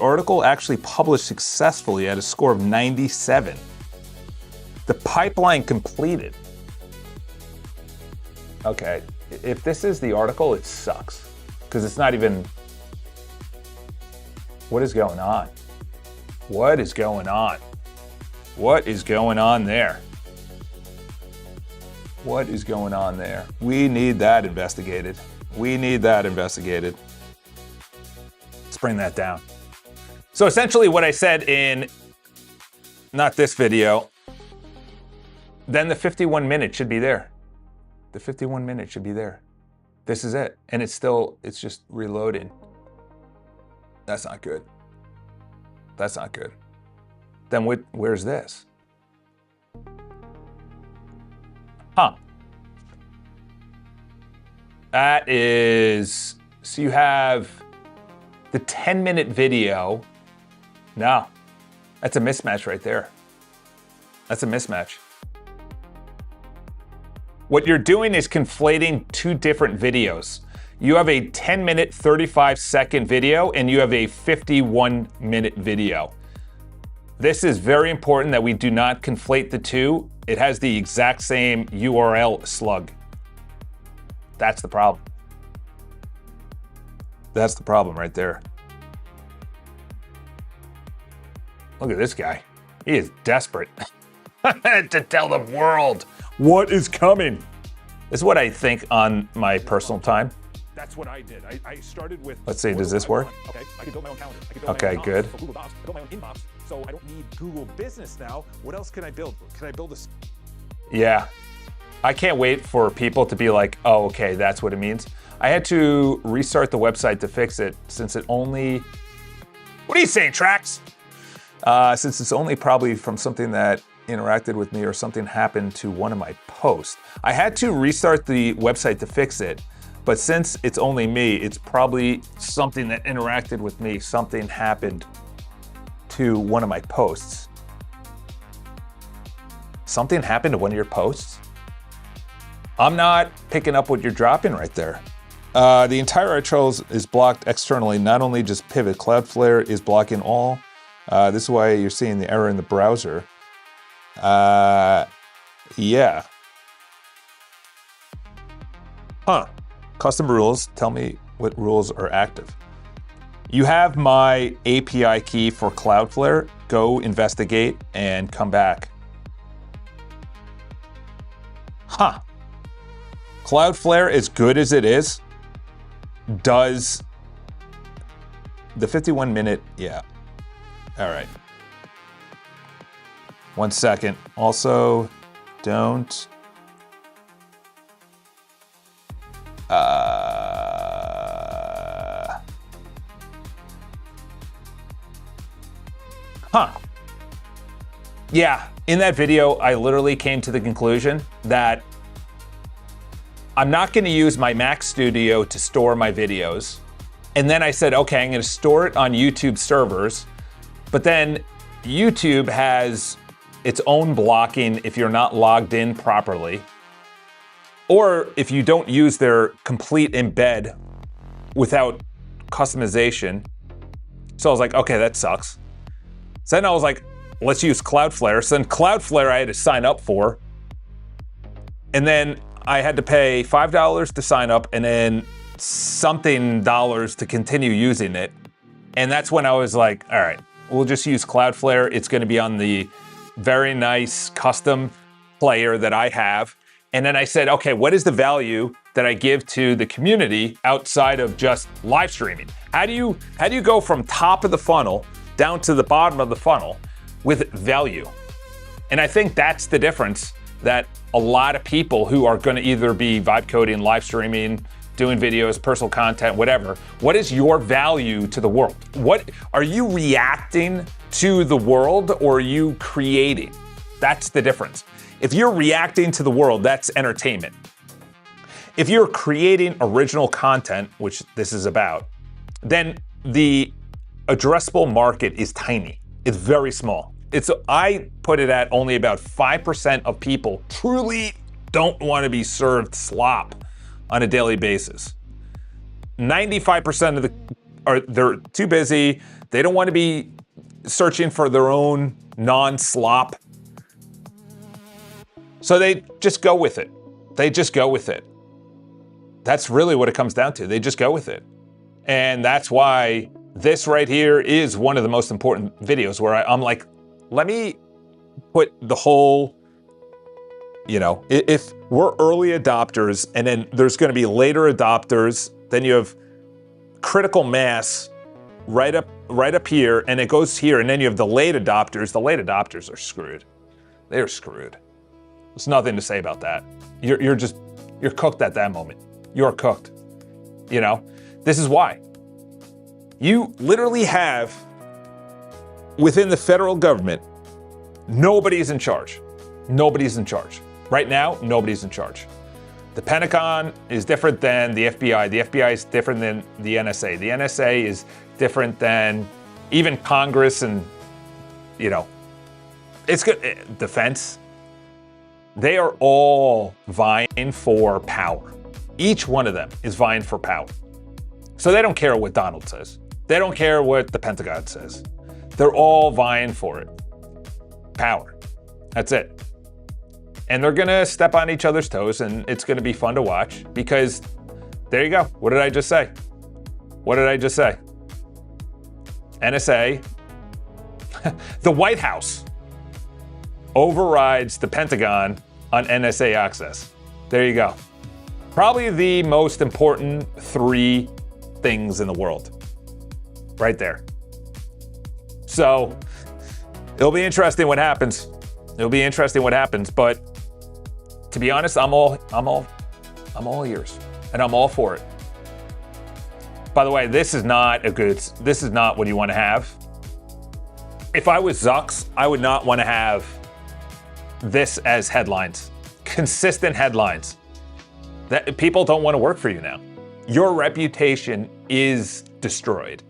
article actually published successfully at a score of 97. The pipeline completed. Okay, if this is the article, it sucks. Because it's not even... What is going on? What is going on? What is going on there? What is going on there? We need that investigated. We need that investigated. Let's bring that down. So essentially what I said in, not this video, then the 51 minutes should be there. The 51 minutes should be there. This is it. And it's just reloading. That's not good. That's not good. Then where's this? Huh. That is, so you have the 10-minute video. No, that's a mismatch right there. That's a mismatch. What you're doing is conflating two different videos. You have a 10-minute, 35-second video, and you have a 51-minute video. This is very important that we do not conflate the two. It has the exact same URL slug. That's the problem. That's the problem right there. Look at this guy. He is desperate to tell the world what is coming. This is what I think on my personal time. That's what I did. I started with... Let's see, does this work? Okay, I can build my own calendar. I can build Okay, my own good. inbox. Google Docs. I built my own inbox, so I don't need Google Business now. What else can I build? Can I build a... Yeah. I can't wait for people to be like, oh, okay, that's what it means. I had to restart the website to fix it since it only, what are you saying, Trax? Since it's only probably from something that interacted with me or something happened to one of my posts. I had to restart the website to fix it, but since it's only me, it's probably something that interacted with me, something happened to one of my posts. Something happened to one of your posts? I'm not picking up what you're dropping right there. The entire iTrellis is blocked externally, not only just Pivot. Cloudflare is blocking all. This is why you're seeing the error in the browser. Yeah. Huh. Custom rules. Tell me what rules are active. You have my API key for Cloudflare. Go investigate and come back. Huh. Cloudflare, as good as it is, does the 51-minute, yeah. All right. 1 second. Also, don't. Huh. Yeah, in that video, I literally came to the conclusion that I'm not going to use my Mac Studio to store my videos. And then I said, okay, I'm going to store it on YouTube servers. But then YouTube has its own blocking if you're not logged in properly, or if you don't use their complete embed without customization. So I was like, okay, that sucks. So then I was like, let's use Cloudflare. So then Cloudflare I had to sign up for. And then I had to pay $5 to sign up and then something dollars to continue using it. And that's when I was like, all right, we'll just use Cloudflare. It's going to be on the very nice custom player that I have. And then I said, okay, what is the value that I give to the community outside of just live streaming? How do you go from top of the funnel down to the bottom of the funnel with value? And I think that's the difference that a lot of people who are going to either be vibe coding, live streaming, doing videos, personal content, whatever. What is your value to the world? What are you reacting to the world, or are you creating? That's the difference. If you're reacting to the world, that's entertainment. If you're creating original content, which this is about, then the addressable market is tiny. It's very small. I put it at only about 5% of people truly don't want to be served slop on a daily basis. 95% of they're too busy. They don't want to be searching for their own non-slop. So they just go with it. They just go with it. That's really what it comes down to. They just go with it. And that's why this right here is one of the most important videos where I'm like, let me put the whole, if we're early adopters and then there's going to be later adopters, then you have critical mass right up here, and it goes here, and then you have the late adopters. The late adopters are screwed. They're screwed. There's nothing to say about that. You're cooked at that moment. You're cooked. This is why. You literally have, within the federal government, nobody's in charge. Nobody's in charge. Right now, nobody's in charge. The Pentagon is different than the FBI. The FBI is different than the NSA. The NSA is different than even Congress and, it's good. Defense. They are all vying for power. Each one of them is vying for power. So they don't care what Donald says. They don't care what the Pentagon says. They're all vying for it. Power. That's it. And they're gonna step on each other's toes, and it's gonna be fun to watch because there you go. What did I just say? What did I just say? NSA, the White House overrides the Pentagon on NSA access. There you go. Probably the most important 3 things in the world. Right there. So it'll be interesting what happens. It'll be interesting what happens, but to be honest, I'm all ears, and I'm all for it. By the way, this is not what you want to have. If I was Zucks, I would not want to have this as headlines. Consistent headlines. That people don't want to work for you now. Your reputation is destroyed.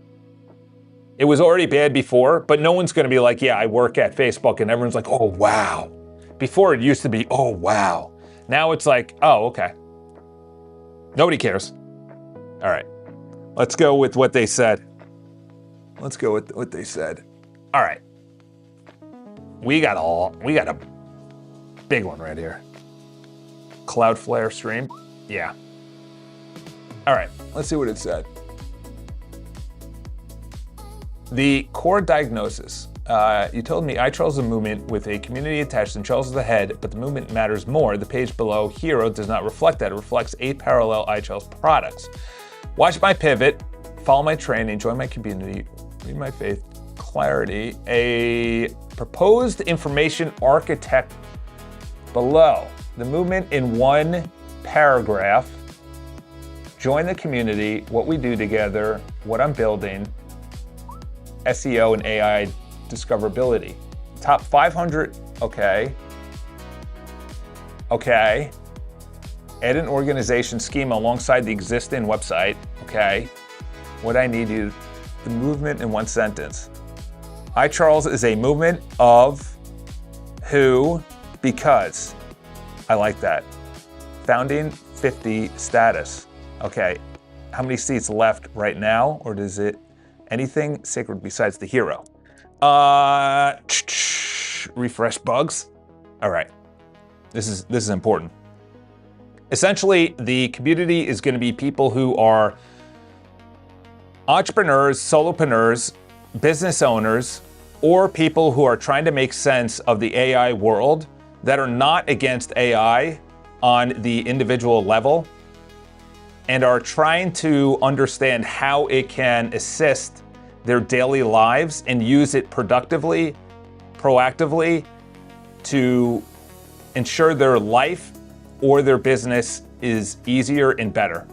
It was already bad before, but no one's going to be like, yeah, I work at Facebook, and everyone's like, oh, wow. Before it used to be, oh, wow. Now it's like, oh, okay. Nobody cares. All right. Let's go with what they said. Let's go with what they said. All right. We got a big one right here. Cloudflare stream. Yeah. All right. Let's see what it said. The core diagnosis. You told me iCharles is a movement with a community attached and Charles is the head, but the movement matters more. The page below Hero does not reflect that. It reflects 8 parallel iCharles products. Watch my pivot, follow my training, join my community, read my faith, clarity, a proposed information architect below. The movement in one paragraph, join the community, what we do together, what I'm building, SEO and AI discoverability. Top 500, okay. Okay. Add an organization schema alongside the existing website, okay. What I need you, the movement in one sentence. iCharles is a movement of who, because. I like that. Founding 50 status. Okay, how many seats left right now, or does it anything sacred besides the hero? Refresh bugs. All right, this is important. Essentially, the community is going to be people who are entrepreneurs, solopreneurs, business owners, or people who are trying to make sense of the AI world that are not against AI on the individual level and are trying to understand how it can assist their daily lives and use it productively, proactively to ensure their life or their business is easier and better.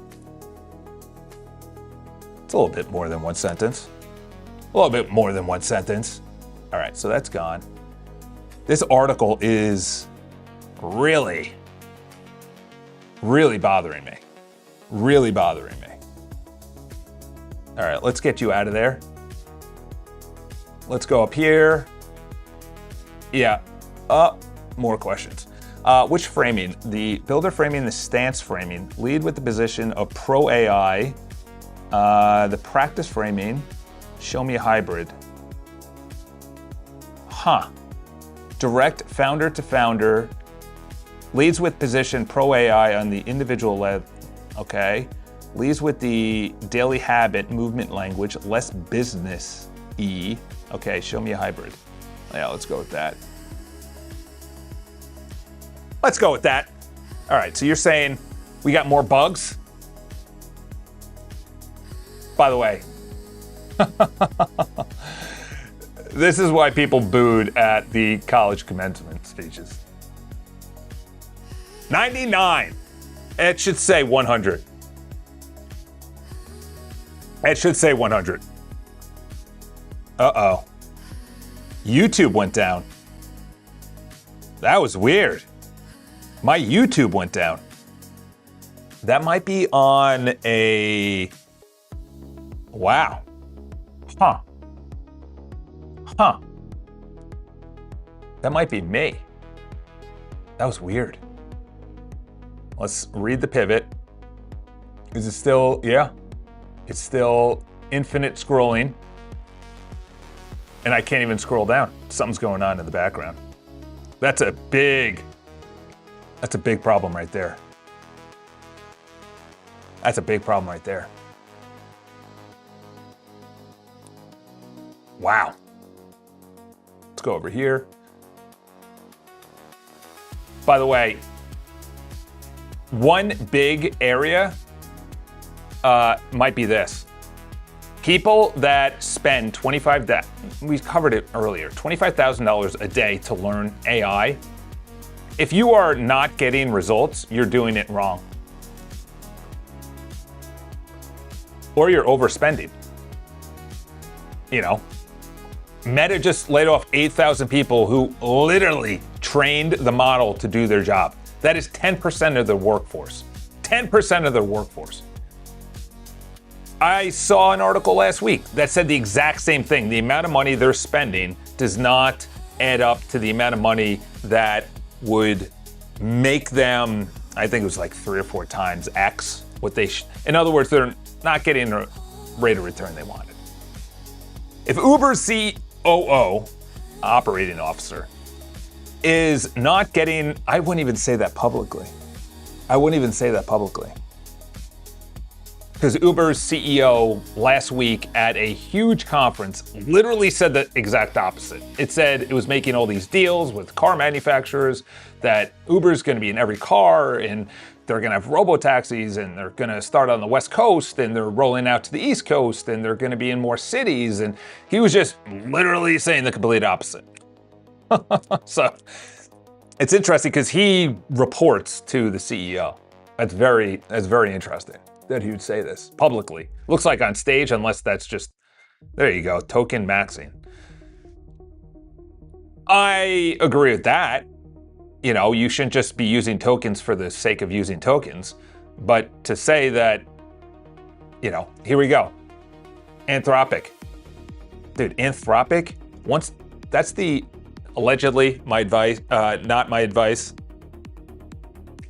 It's a little bit more than one sentence. A little bit more than one sentence. All right, so that's gone. This article is really bothering me. Really bothering me. All right, let's get you out of there. Let's go up here. Yeah, more questions. Which framing? The builder framing, the stance framing. Lead with the position of pro AI. The practice framing. Show me a hybrid. Huh. Direct founder to founder. Leads with position pro AI on the individual level. Okay. Leads with the daily habit movement language, less business-y. Okay, show me a hybrid. Yeah, let's go with that. Let's go with that. All right, so you're saying we got more bugs? By the way, this is why people booed at the college commencement speeches. 99. It should say 100. It should say 100. Uh-oh. YouTube went down. That was weird. My YouTube went down. That might be on a... Wow. Huh. Huh. That might be me. That was weird. Let's read the pivot. Is it still, yeah. It's still infinite scrolling. And I can't even scroll down. Something's going on in the background. That's a big problem right there. That's a big problem right there. Wow. Let's go over here. By the way, one big area might be this. People that spend we covered it earlier, $25,000 a day to learn AI. If you are not getting results, you're doing it wrong. or you're overspending. You know, Meta just laid off 8,000 people who literally trained the model to do their job. That is 10% of their workforce. 10% of their workforce. I saw an article last week that said the exact same thing. The amount of money they're spending does not add up to the amount of money that would make them, I think it was like 3 or 4 times X what they in other words, they're not getting the rate of return they wanted. If Uber's COO, operating officer, is not getting, I wouldn't even say that publicly. Because Uber's CEO last week at a huge conference literally said the exact opposite. It said it was making all these deals with car manufacturers, that Uber's going to be in every car, and they're going to have robo-taxis, and they're going to start on the West Coast, and they're rolling out to the East Coast, and they're going to be in more cities. And he was just literally saying the complete opposite. So it's interesting because he reports to the CEO. That's very interesting that he would say this publicly. Looks like on stage, unless that's just, there you go, token maxing. I agree with that. You know, you shouldn't just be using tokens for the sake of using tokens, but to say that, you know, here we go. Anthropic. Dude, Anthropic, once, that's the, allegedly, my advice, not my advice.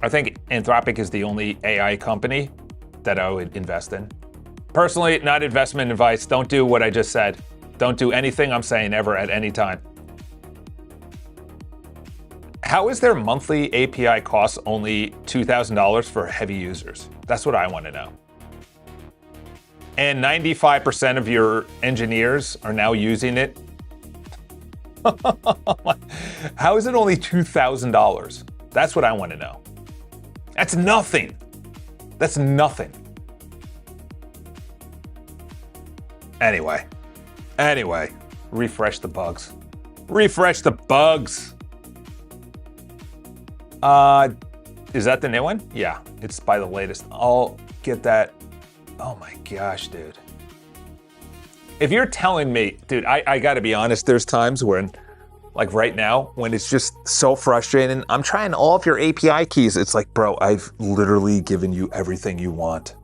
I think Anthropic is the only AI company that I would invest in. Personally, not investment advice. Don't do what I just said. Don't do anything I'm saying ever at any time. How is their monthly API cost only $2,000 for heavy users? That's what I want to know. And 95% of your engineers are now using it. How is it only $2,000? That's what I want to know. That's nothing. That's nothing. Anyway, refresh the bugs. Refresh the bugs. Is that the new one? Yeah, it's by the latest. I'll get that. Oh my gosh, dude. If you're telling me, dude, I gotta be honest, there's times when, like right now, when it's just so frustrating, I'm trying all of your API keys. It's like, bro, I've literally given you everything you want.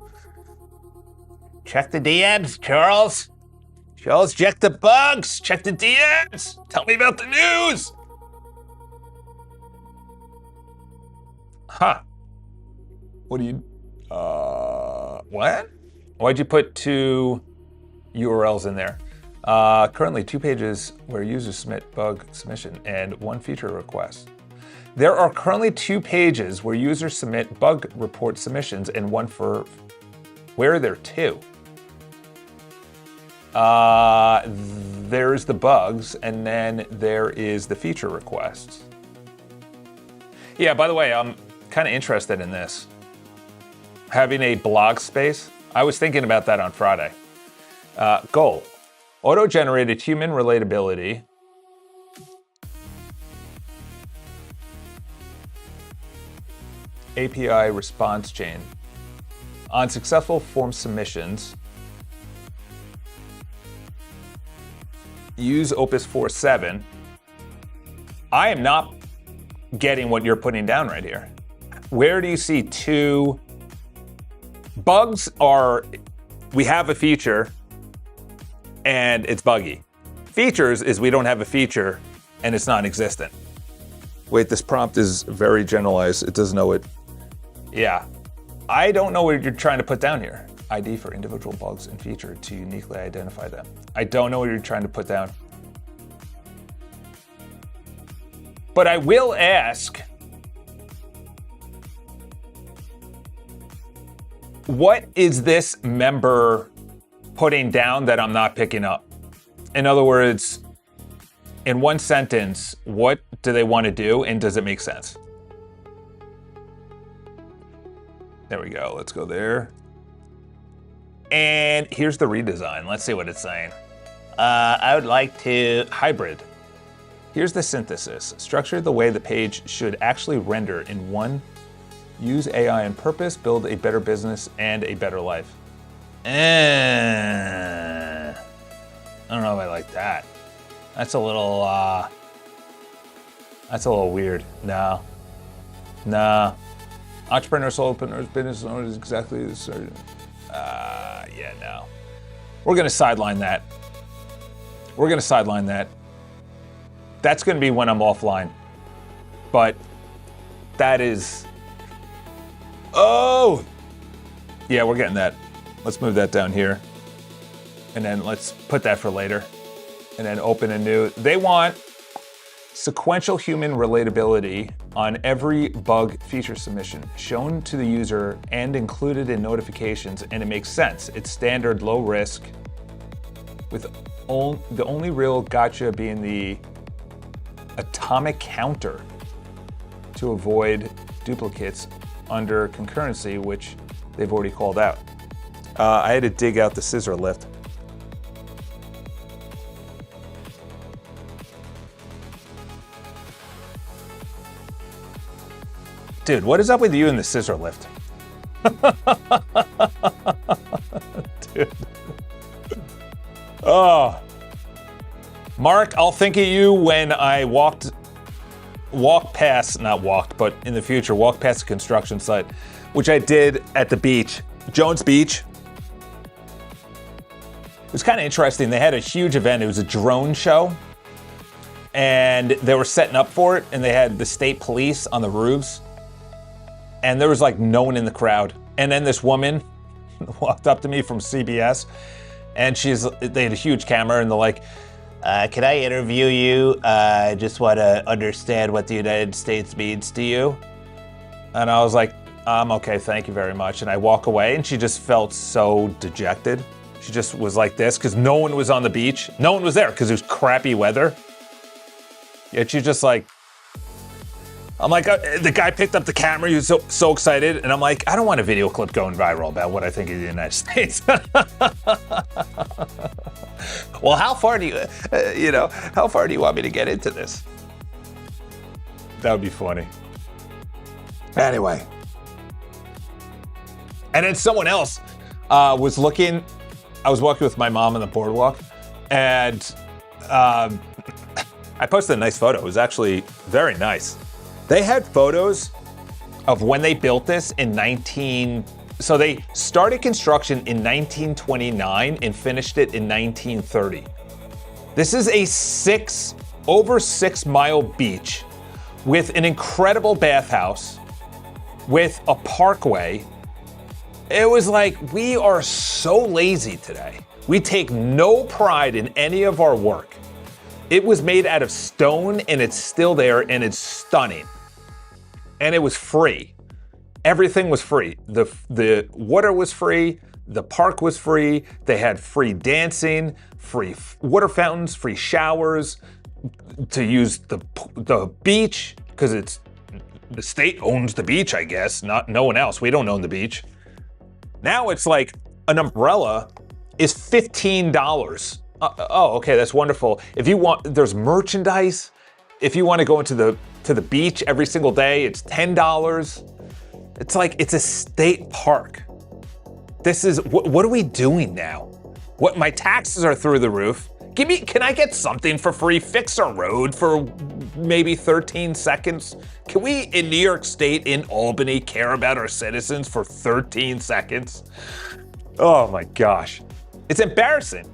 Check the DMs, Charles. Charles, check the bugs. Check the DMs. Tell me about the news. Huh. What do you, what? Why'd you put 2 URLs in there? Currently 2 pages where users submit bug submission and 1 feature request. There are currently 2 pages where users submit bug report submissions and 1 for, where are there 2? There's the bugs, and then there is the feature requests. Yeah, by the way, I'm kind of interested in this. Having a blog space. I was thinking about that on Friday. Goal. Auto-generated human relatability. API response chain. On successful form submissions, use Opus 4.7. I am not getting what you're putting down right here. Where do you see 2 bugs? Are, we have a feature and it's buggy. Features is we don't have a feature and it's non-existent. Wait, this prompt is very generalized. It doesn't know it. Yeah, I don't know what you're trying to put down here. ID for individual bugs and feature to uniquely identify them. I don't know what you're trying to put down. But I will ask, what is this member putting down that I'm not picking up? In other words, in one sentence, what do they want to do and does it make sense? There we go, let's go there. And here's the redesign. Let's see what it's saying. I would like to hybrid. Here's the synthesis. Structure the way the page should actually render in one. Use AI on purpose, build a better business and a better life. I don't know if I like that. That's a little weird. No. Nah. Entrepreneurs, solopreneurs, business owners, exactly the same. Yeah, no. We're gonna sideline that. That's gonna be when I'm offline. But that is, oh! Yeah, we're getting that. Let's move that down here. And then let's put that for later. And then open a new, they want sequential human relatability on every bug feature submission, shown to the user and included in notifications, and it makes sense. It's standard, low risk, with the only real gotcha being the atomic counter to avoid duplicates under concurrency, which they've already called out. I had to dig out the scissor lift. Dude, what is up with you and the scissor lift? Dude. Oh. Mark, I'll think of you when I walk past the construction site, which I did at the beach, Jones Beach. It was kind of interesting. They had a huge event. It was a drone show, and they were setting up for it, and they had the state police on the roofs. And there was like no one in the crowd. And then this woman walked up to me from CBS, and they had a huge camera, and they're like, can I interview you? I just want to understand what the United States means to you. And I was like, okay, thank you very much. And I walk away, and she just felt so dejected. She just was like this, because no one was on the beach. No one was there, because it was crappy weather. Yet she's just like, I'm like, the guy picked up the camera, he was so excited, and I'm like, I don't want a video clip going viral about what I think of the United States. Well, how far do you want me to get into this? That would be funny. Anyway. And then someone else was looking, I was walking with my mom on the boardwalk, and I posted a nice photo. It was actually very nice. They had photos of when they built this so they started construction in 1929 and finished it in 1930. This is a over 6 mile beach with an incredible bathhouse, with a parkway. It was like, we are so lazy today. We take no pride in any of our work. It was made out of stone, and it's still there, and it's stunning. And it was free. Everything was free. The water was free. The park was free. They had free dancing, free water fountains, free showers, to use the beach, because the state owns the beach, I guess, no one else. We don't own the beach. Now it's like an umbrella is $15. Oh, okay, that's wonderful. If you want, there's merchandise. If you want to go into the beach every single day, it's $10. It's like, it's a state park. This is, what are we doing now? What, my taxes are through the roof. Can I get something for free? Fix our road for maybe 13 seconds? Can we, in New York State, in Albany, care about our citizens for 13 seconds? Oh my gosh. It's embarrassing.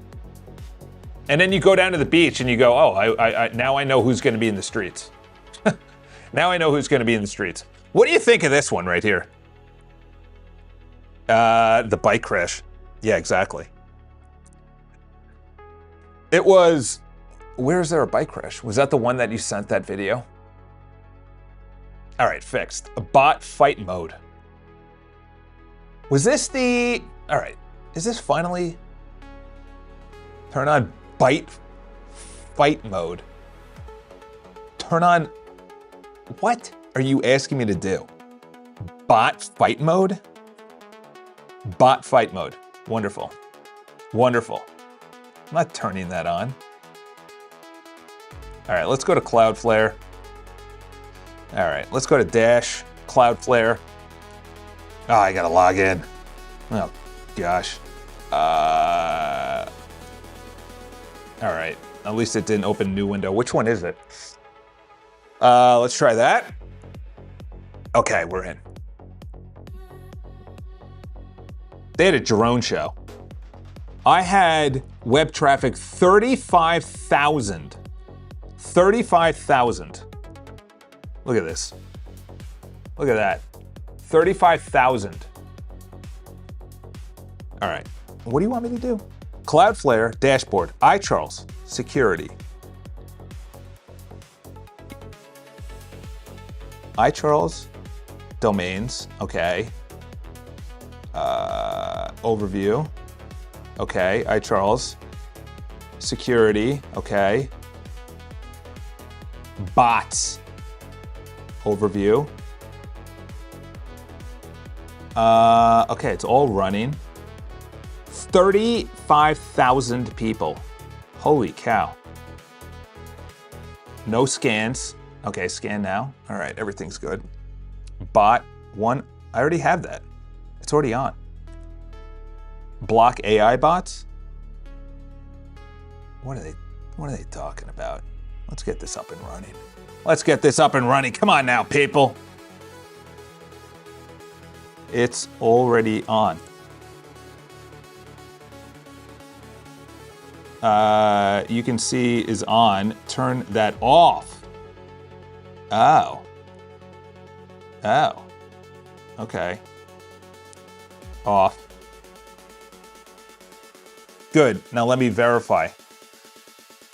And then you go down to the beach and you go, oh, now I know who's gonna be in the streets. Now I know who's gonna be in the streets. What do you think of this one right here? The bike crash. Yeah, exactly. It was, where is there a bike crash? Was that the one that you sent that video? All right, fixed. A bot fight mode. Was this all right, is this finally, turn on bite fight mode? Turn on, what are you asking me to do? Bot fight mode? Bot fight mode, wonderful, wonderful. I'm not turning that on. All right, let's go to Cloudflare. All right, let's go to Dash, Cloudflare. Oh, I gotta log in. Oh, gosh. All right. At least it didn't open a new window. Which one is it? Let's try that. Okay, we're in. They had a drone show. I had web traffic 35,000. 35,000. Look at this. Look at that. 35,000. All right. What do you want me to do? Cloudflare dashboard. iCharles security. iCharles domains. Okay. Overview. Okay. iCharles security. Okay. Bots. Overview. Okay, it's all running. 35,000 people. Holy cow. No scans. Okay, scan now. All right, everything's good. Bot 1. I already have that. It's already on. Block AI bots. What are they talking about? Let's get this up and running. Let's get this up and running. Come on now, people. It's already on. You can see is on. Turn that off. Oh. Oh. Okay. Off. Good. Now let me verify.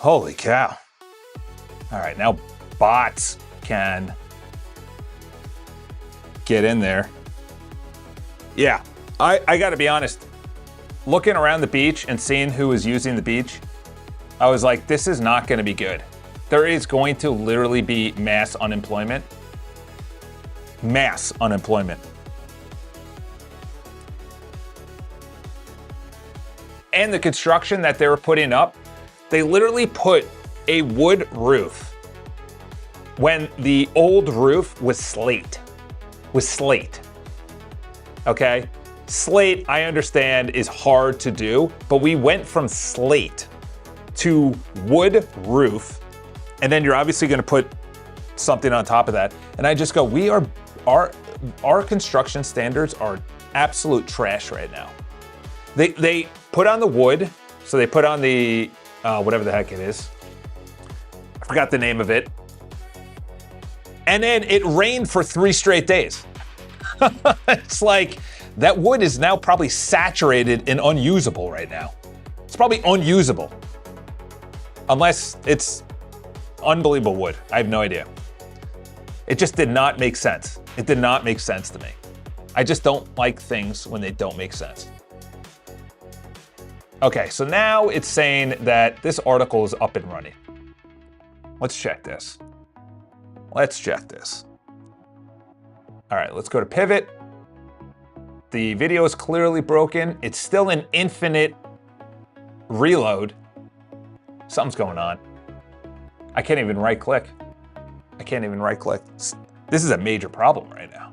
Holy cow. All right, now bots can get in there. Yeah, I gotta be honest. Looking around the beach and seeing who was using the beach, I was like, this is not gonna be good. There is going to literally be mass unemployment. Mass unemployment. And the construction that they were putting up, they literally put a wood roof when the old roof was slate. Okay? Slate, I understand, is hard to do, but we went from slate to wood roof, and then you're obviously gonna put something on top of that. And I just go, our construction standards are absolute trash right now. They put on the wood, so they put on the, whatever the heck it is. I forgot the name of it. And then it rained for 3 straight days. It's like, that wood is now probably saturated and unusable right now. It's probably unusable. Unless it's unbelievable wood. I have no idea. It just did not make sense. It did not make sense to me. I just don't like things when they don't make sense. Okay, so now it's saying that this article is up and running. Let's check this. Let's check this. All right, let's go to pivot. The video is clearly broken. It's still an infinite reload. Something's going on. I can't even right click. I can't even right click. This is a major problem right now.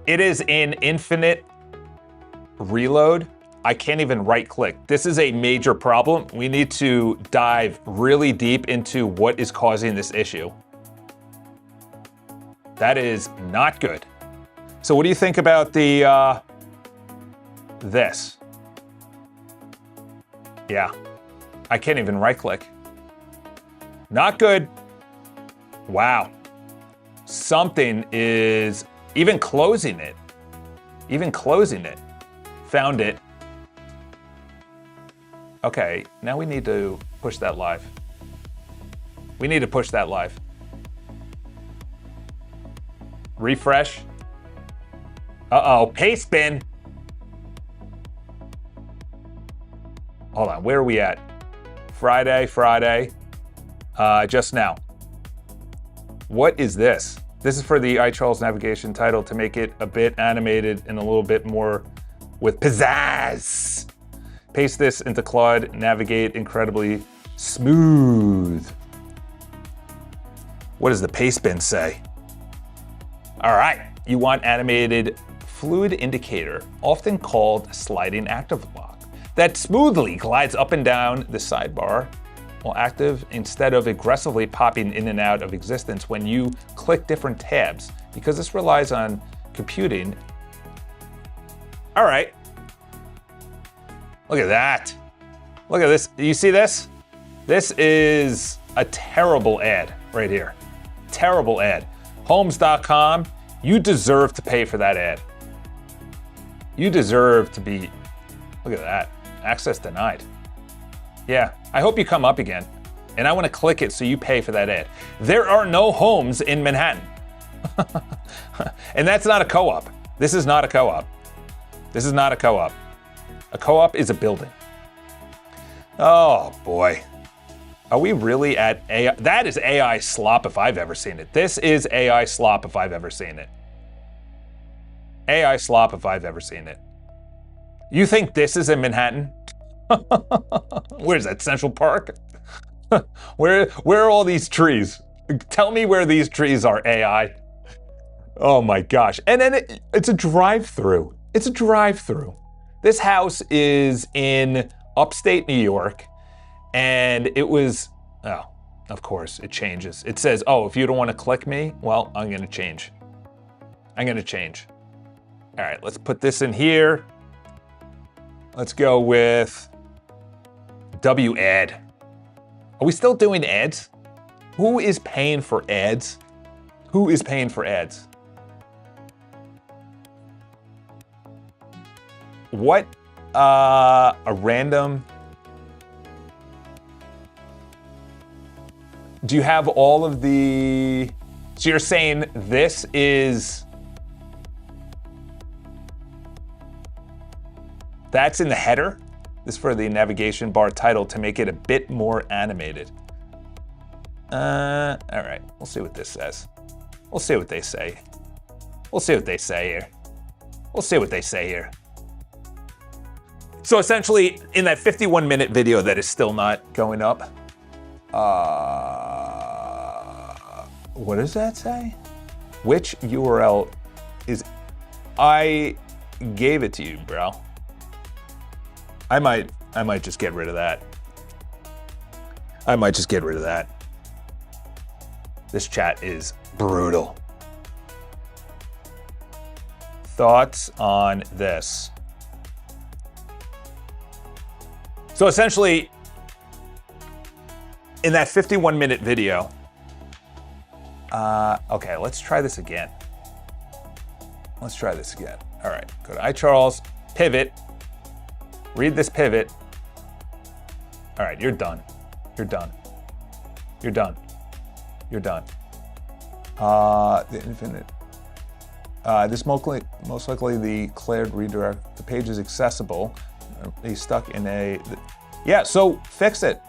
It is an infinite reload. I can't even right click. This is a major problem. We need to dive really deep into what is causing this issue. That is not good. So what do you think about the, this? Yeah, I can't even right click. Not good. Wow. Something is, even closing it. Found it. Okay, now we need to push that live. We need to push that live. Refresh. Uh-oh, paste bin. Hold on, where are we at? Friday. Just now. What is this? This is for the iCharles navigation title to make it a bit animated and a little bit more with pizzazz. Paste this into Claude, navigate incredibly smooth. What does the paste bin say? All right, you want animated fluid indicator, often called sliding active lock, that smoothly glides up and down the sidebar while active instead of aggressively popping in and out of existence when you click different tabs, because this relies on computing. All right. Look at that. Look at this. You see this? This is a terrible ad right here. Terrible ad. Homes.com, you deserve to pay for that ad. You deserve to be, look at that, access denied. Yeah, I hope you come up again. And I want to click it so you pay for that ad. There are no homes in Manhattan. And that's not a co-op. This is not a co-op. This is not a co-op. A co-op is a building. Oh boy. Are we really at AI? That is AI slop if I've ever seen it. This is AI slop if I've ever seen it. AI slop if I've ever seen it. You think this is in Manhattan? Where's that, Central Park? Where are all these trees? Tell me where these trees are, AI. Oh my gosh. And then it's a drive-through. It's a drive-through. This house is in upstate New York. And it was, oh, of course, it changes. It says, oh, if you don't want to click me, well, I'm going to change. I'm going to change. All right, let's put this in here. Let's go with W-ad. Are we still doing ads? Who is paying for ads? Who is paying for ads? What, a random... Do you have all of the, so you're saying this is, that's in the header? This is for the navigation bar title to make it a bit more animated. All right, we'll see what this says. We'll see what they say. We'll see what they say here. We'll see what they say here. So essentially, in that 51-minute video that is still not going up, what does that say? Which URL is, I gave it to you, bro. I might just get rid of that. I might just get rid of that. This chat is brutal. Thoughts on this? So essentially, in that 51-minute video, okay, let's try this again. Let's try this again. All right, go to iCharles, pivot, read this pivot. All right, you're done. You're done. You're done. You're done. The infinite. This most likely the cleared redirect. The page is accessible. He's stuck in a, yeah, so fix it.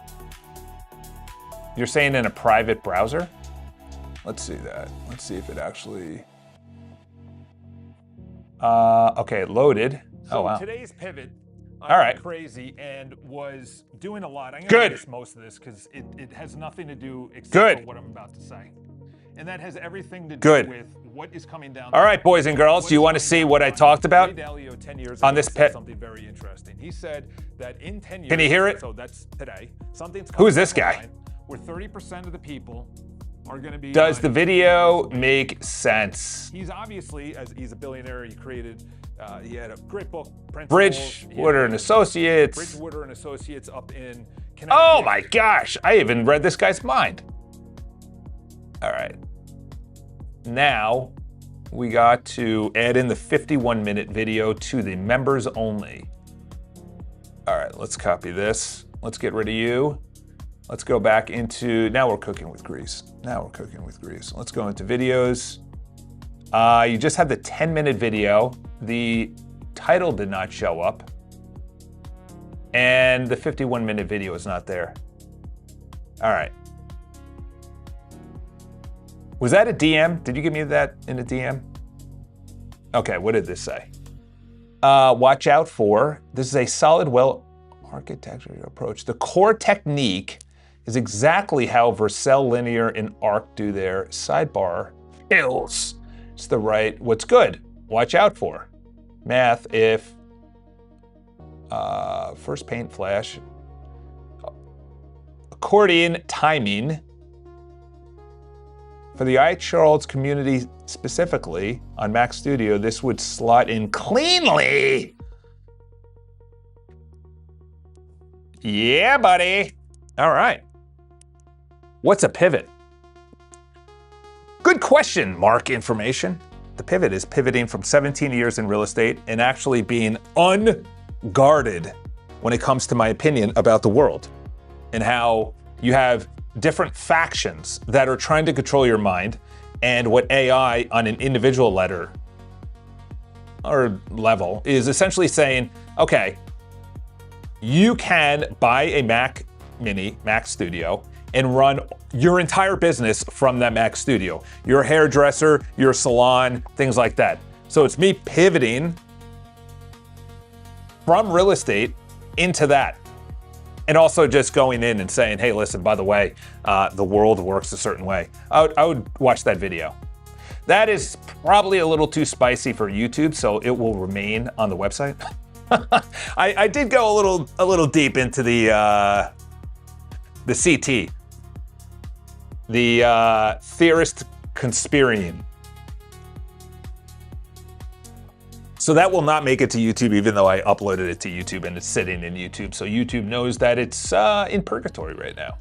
You're saying in a private browser? Let's see that. Let's see if it actually, okay, it loaded. So oh, wow. Today's pivot, All right. crazy and was doing a lot. I'm going Good. to miss most of this because it has nothing to do except Good. for what I'm about to say. And that has everything to do Good. with what is coming down. All right, boys and girls, do you want to see what I talked about? Ray Dalio 10 years on ago this said pit? something very interesting. He said that in 10 years. Can you hear it? So that's today. Something's Who is coming this down the guy? line Where 30% of the people are going to be. Does the video make sense? He's obviously, as he's a billionaire, he created. He had a great book, Principles. Bridgewater and Associates. Bridgewater and Associates up in Connecticut. Oh my gosh, I even read this guy's mind. All right. Now, we got to add in the 51-minute video to the members only. All right, let's copy this. Let's get rid of you. Let's go back into, now we're cooking with grease. Now we're cooking with grease. Let's go into videos. You just had the 10-minute video. The title did not show up. And the 51-minute video is not there. All right. Was that a DM? Did you give me that in a DM? Okay, what did this say? Watch out for, this is a solid, well architecture approach. The core technique is exactly how Vercel, Linear, and Arc do their sidebar fills. It's the right, what's good, watch out for. math if first paint flash, accordion timing for the iCharles community specifically on Mac Studio, this would slot in cleanly. Yeah, buddy. All right. What's a pivot? Good question, Mark Information. The pivot is pivoting from 17 years in real estate and actually being unguarded when it comes to my opinion about the world and how you have different factions that are trying to control your mind, and what AI on an individual letter or level is essentially saying, okay, you can buy a Mac Mini, Mac Studio, and run your entire business from that Mac Studio. Your hairdresser, your salon, things like that. So it's me pivoting from real estate into that. And also just going in and saying, hey, listen, by the way, the world works a certain way. I would watch that video. That is probably a little too spicy for YouTube, so it will remain on the website. I did go a little deep into the CT, the theorist conspirian. So that will not make it to YouTube, even though I uploaded it to YouTube and it's sitting in YouTube. So YouTube knows that it's in purgatory right now.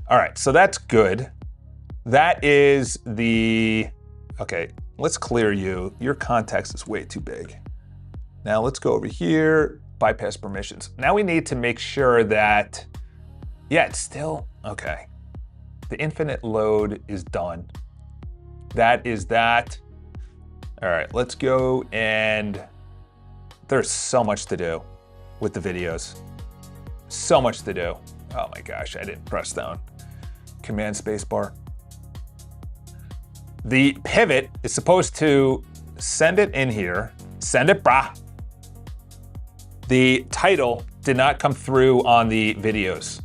All right, so that's good. That is the, okay, let's clear you. Your context is way too big. Now let's go over here, bypass permissions. Now we need to make sure that, yeah, it's still, okay. The infinite load is done. That is that. All right, let's go, and there's so much to do with the videos. So much to do. Oh my gosh, I didn't press down. Command space bar. The pivot is supposed to send it in here. Send it, brah. The title did not come through on the videos.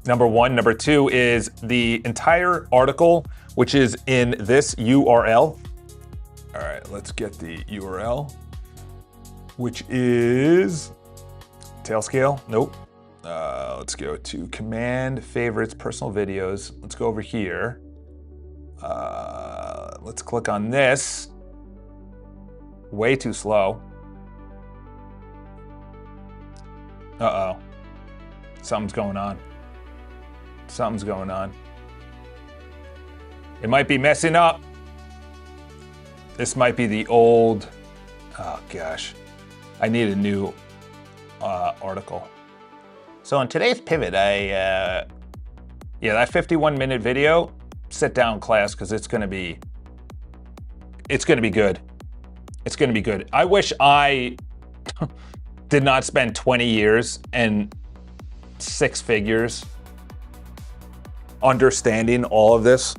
Number one. Number two is the entire article, which is in this URL. All right, let's get the URL, which is Tailscale. Nope. Let's go to command, favorites, personal videos. Let's go over here. Let's click on this. Way too slow. Uh-oh. Something's going on. Something's going on. It might be messing up. This might be the old, oh gosh. I need a new article. So in today's pivot, yeah, that 51-minute video, sit down class, because it's gonna be good. It's gonna be good. I wish I did not spend 20 years and 6 figures understanding all of this.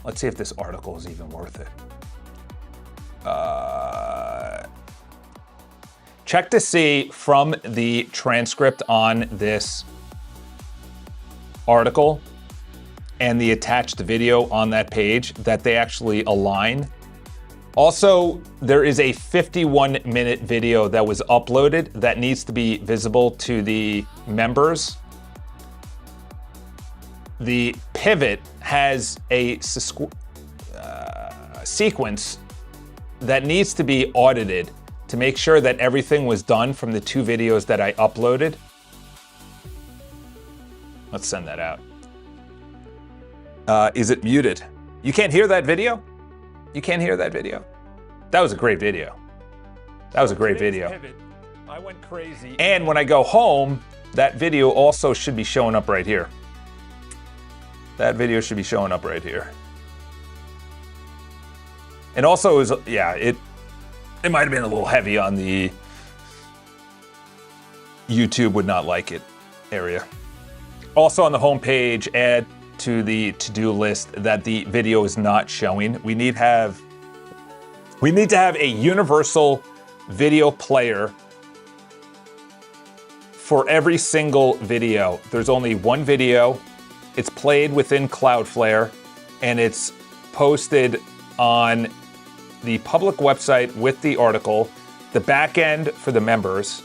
Let's see if this article is even worth it. Check to see from the transcript on this article and the attached video on that page that they actually align. Also, there is a 51-minute video that was uploaded that needs to be visible to the members. The pivot has a sequence that needs to be audited to make sure that everything was done from the 2 videos that I uploaded. Let's send that out. Is it muted? You can't hear that video? You can't hear that video? That was a great video. That was a great video. Pivot, I went crazy. And when I go home, that video also should be showing up right here. That video should be showing up right here. And also, it might have been a little heavy on the YouTube would not like it area. Also on the home page, add to the to-do list that the video is not showing. We need to have a universal video player for every single video. There's only one video. It's played within Cloudflare, and it's posted on the public website with the article, the back end for the members,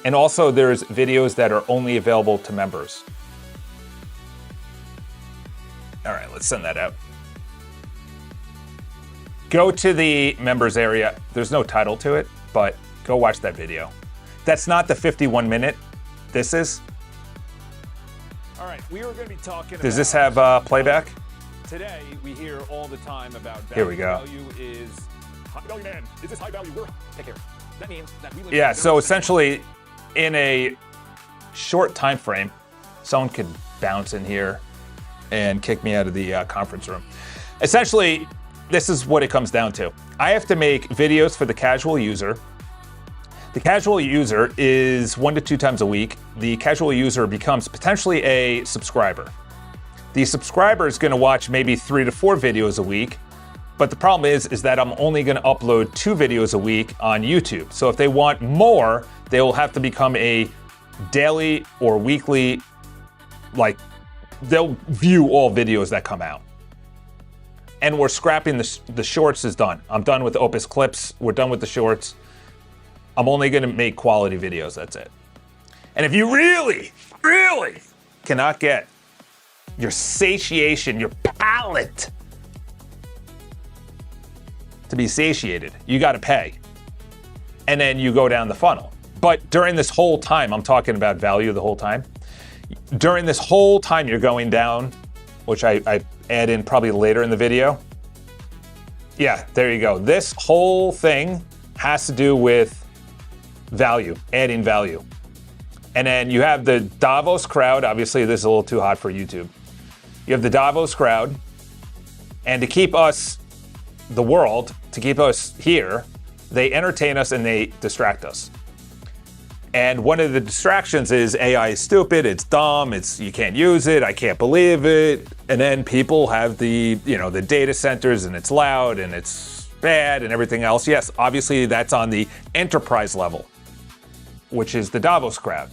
and also there's videos that are only available to members. All right, let's send that out. Go to the members area. There's no title to it, but go watch that video. That's not the 51-minute. This is. All right, we are going to be talking Does this have playback? Today, we hear all the time about value. Here we go. Value is high value, man. Is this high value? Take care. That means that we live Yeah, in so essentially, in a short time frame, someone could bounce in here and kick me out of the conference room. Essentially, this is what it comes down to. I have to make videos for the casual user. The casual user is 1 to 2 times a week. The casual user becomes potentially a subscriber. The subscriber is going to watch maybe 3 to 4 videos a week. But the problem is that I'm only going to upload 2 videos a week on YouTube. So if they want more, they will have to become a daily or weekly, like, they'll view all videos that come out. And we're scrapping the shorts is done. I'm done with Opus clips. We're done with the shorts. I'm only going to make quality videos. That's it. And if you really, really cannot get your satiation, your palate to be satiated, you got to pay. And then you go down the funnel. But during this whole time, I'm talking about value the whole time. During this whole time you're going down, which I add in probably later in the video. Yeah, there you go. This whole thing has to do with value, adding value. And then you have the Davos crowd. Obviously, this is a little too hot for YouTube. You have the Davos crowd. And to keep us, the world, to keep us here, they entertain us and they distract us. And one of the distractions is AI is stupid, it's dumb, you can't use it, I can't believe it. And then people have the data centers and it's loud and it's bad and everything else. Yes, obviously that's on the enterprise level, which is the Davos crowd.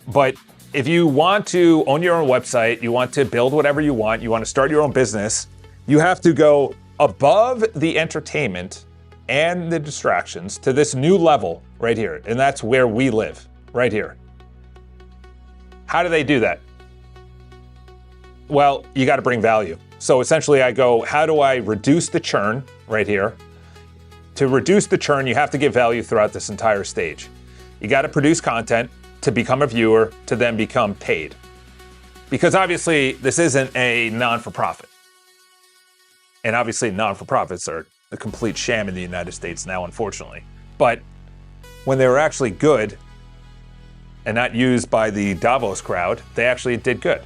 But if you want to own your own website, you want to build whatever you want to start your own business, you have to go above the entertainment and the distractions to this new level right here. And that's where we live, right here. How do they do that? Well, you got to bring value. So essentially I go, how do I reduce the churn right here? To reduce the churn, you have to give value throughout this entire stage. You got to produce content to become a viewer, to then become paid. Because obviously this isn't a non-for-profit. And obviously non-for-profits are a complete sham in the United States now, unfortunately. But when they were actually good and not used by the Davos crowd, they actually did good.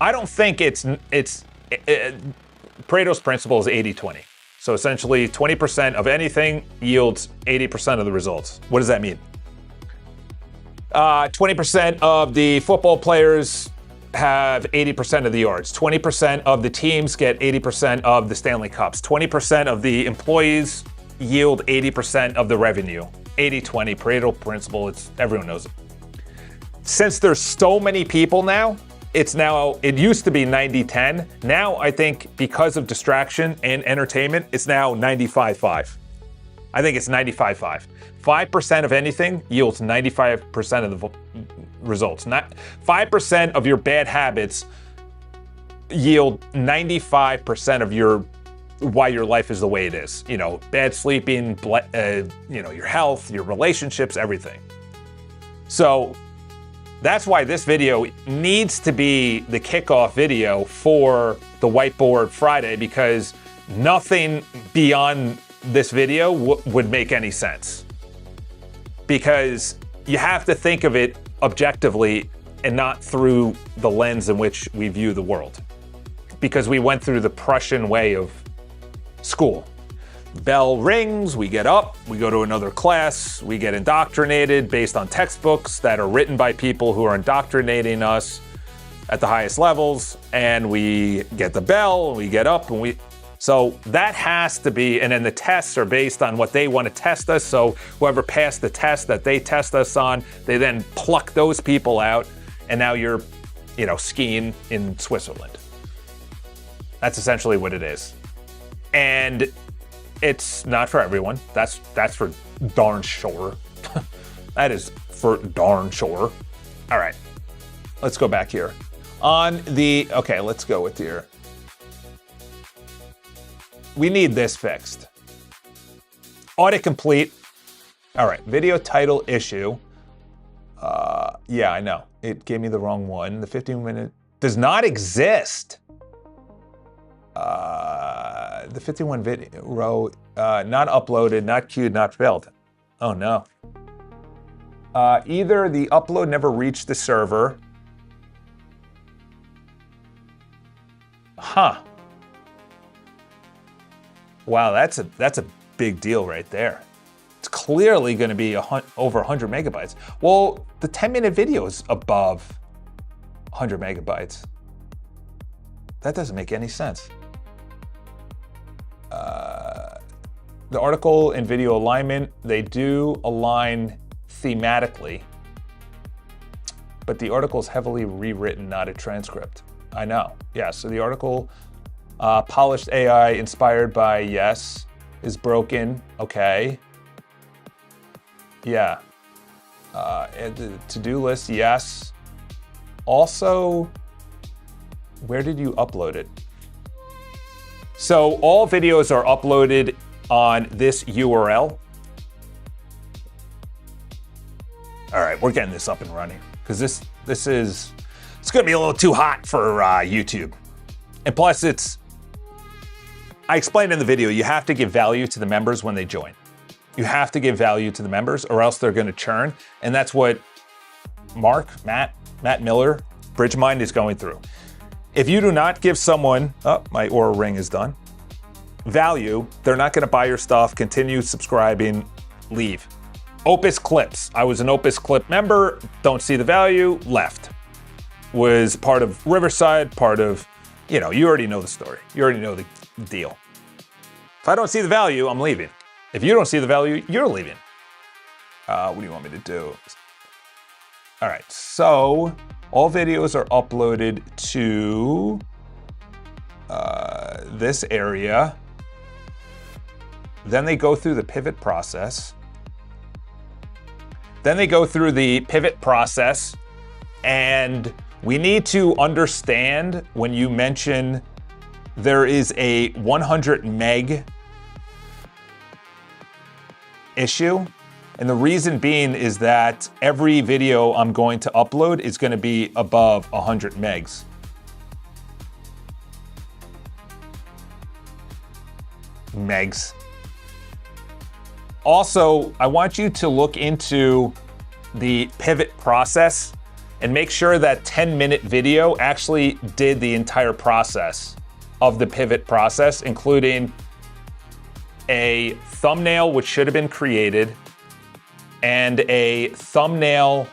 I don't think Pareto's principle is 80-20. So essentially 20% of anything yields 80% of the results. What does that mean? 20% of the football players have 80% of the yards. 20% of the teams get 80% of the Stanley Cups. 20% of the employees yield 80% of the revenue. 80-20, Pareto principle, everyone knows it. Since there's so many people now, it used to be 90-10. Now I think because of distraction and entertainment, it's now 95-5. I think it's 95-5. 5% of anything yields 95% of the results. 5% of your bad habits yield 95% of why your life is the way it is. Bad sleeping, your health, your relationships, everything. So that's why this video needs to be the kickoff video for the Whiteboard Friday, because nothing beyond this video would make any sense. Because you have to think of it objectively and not through the lens in which we view the world. Because we went through the Prussian way of school. Bell rings, we get up, we go to another class, we get indoctrinated based on textbooks that are written by people who are indoctrinating us at the highest levels, and we get the bell, we get up, and so that has to be, and then the tests are based on what they want to test us, so whoever passed the test that they test us on, they then pluck those people out, and now you're, skiing in Switzerland. That's essentially what it is. And it's not for everyone. That's for darn sure. That is for darn sure. All right, let's go back here. Okay, let's go with here. We need this fixed. Audit complete. All right, video title issue. Yeah, I know. It gave me the wrong one. The 15-minute does not exist. The 51 video row, not uploaded, not queued, not failed. Oh no. Either the upload never reached the server. Huh. Wow, that's a big deal right there. It's clearly going to be over 100 megabytes. Well, the 10-minute video is above 100 megabytes. That doesn't make any sense. The article and video alignment, they do align thematically, but the article is heavily rewritten, not a transcript. I know. Yeah, so the article, polished AI inspired by, yes, is broken. Okay. Yeah. And the to-do list, yes. Also, where did you upload it? So all videos are uploaded on this URL. All right, we're getting this up and running because it's gonna be a little too hot for YouTube. And plus I explained in the video, you have to give value to the members when they join. You have to give value to the members or else they're gonna churn. And that's what Matt Miller, Bridgemind is going through. If you do not give someone, my Aura ring is done, value, they're not gonna buy your stuff, continue subscribing, leave. Opus clips. I was an Opus clip member, don't see the value, left. Was part of Riverside, part of, you already know the story. You already know the deal. If I don't see the value, I'm leaving. If you don't see the value, you're leaving. What do you want me to do? All right, so all videos are uploaded to this area. Then they go through the pivot process. And we need to understand when you mention there is a 100 meg issue. And the reason being is that every video I'm going to upload is going to be above 100 megs. Megs. Also, I want you to look into the pivot process and make sure that 10-minute video actually did the entire process of the pivot process, including a thumbnail which should have been created and a thumbnail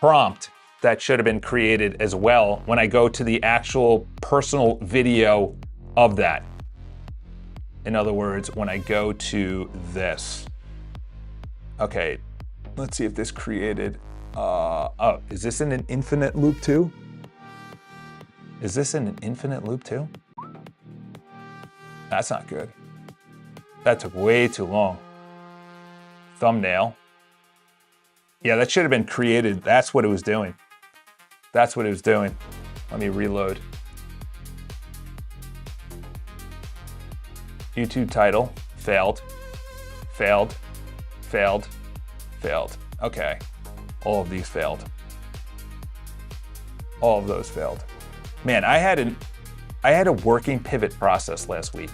prompt that should have been created as well when I go to the actual personal video of that. In other words, when I go to this. Okay, let's see if this created, is this in an infinite loop too? Is this in an infinite loop too? That's not good. That took way too long. Thumbnail. Yeah, that should have been created. That's what it was doing. That's what it was doing. Let me reload. YouTube title, failed, failed, failed, failed. Okay, all of these failed. All of those failed. Man, I had a working pivot process last week.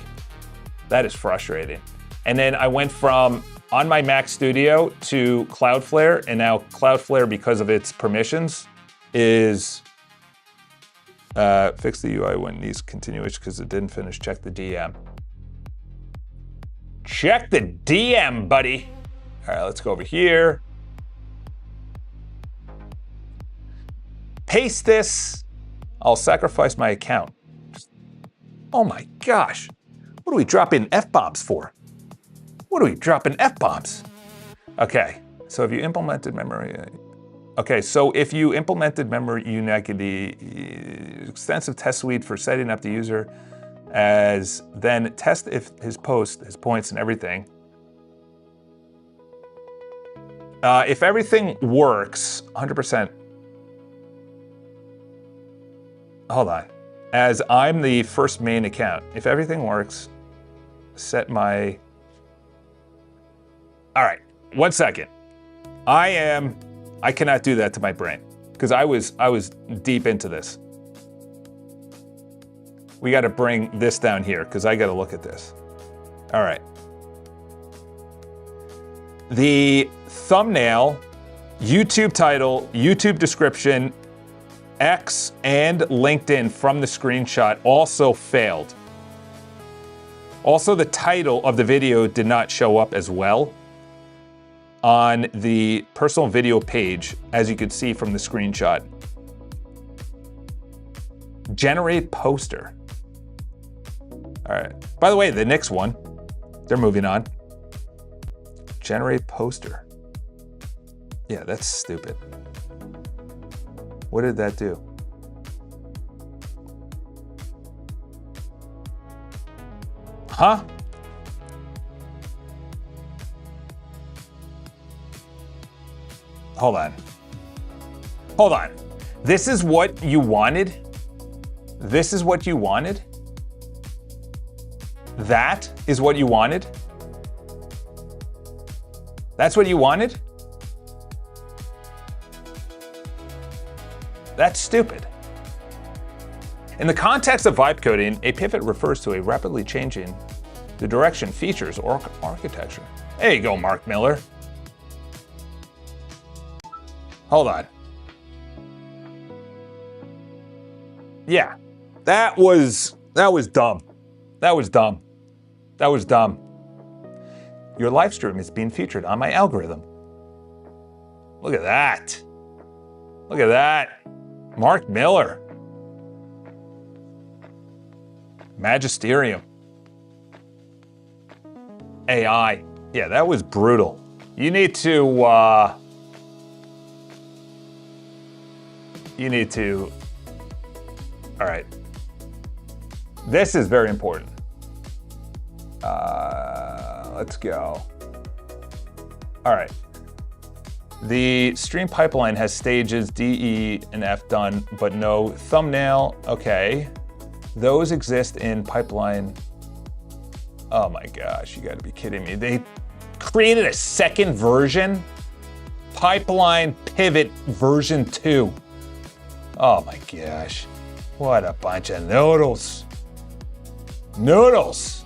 That is frustrating. And then I went from on my Mac Studio to Cloudflare, and now Cloudflare, because of its permissions, is fix the UI when it needs continuation because it didn't finish. Check the DM. Check the DM, buddy. All right, let's go over here. Paste this. I'll sacrifice my account. Oh my gosh. What are we dropping F-bombs for? What are we dropping F-bombs? Okay, so if you implemented memory, memory uniquity, extensive test suite for setting up the user, as then test if his points and everything. If everything works, 100%. Hold on. As I'm the first main account, if everything works, set my... All right, 1 second. I cannot do that to my brain because I was deep into this. We got to bring this down here because I got to look at this. All right. The thumbnail, YouTube title, YouTube description, X, and LinkedIn from the screenshot also failed. Also, the title of the video did not show up as well on the personal video page, as you could see from the screenshot. Generate poster. All right. By the way, the next one, they're moving on. Generate poster. Yeah, that's stupid. What did that do? Huh? Hold on. Hold on. This is what you wanted? This is what you wanted? That is what you wanted? That's what you wanted? That's stupid. In the context of vibe coding, a pivot refers to a rapidly changing the direction, features, or architecture. There you go, Mark Miller. Hold on. Yeah, that was dumb. That was dumb. That was dumb. Your live stream is being featured on my algorithm. Look at that. Look at that. Mark Miller. Magisterium. AI. Yeah, that was brutal. You need to, all right. This is very important. Let's go. All right. The stream pipeline has stages D, E, and F done, but no thumbnail. Okay. Those exist in pipeline. Oh my gosh, you gotta be kidding me. They created a second version? Pipeline Pivot version 2. Oh my gosh. What a bunch of noodles. Noodles.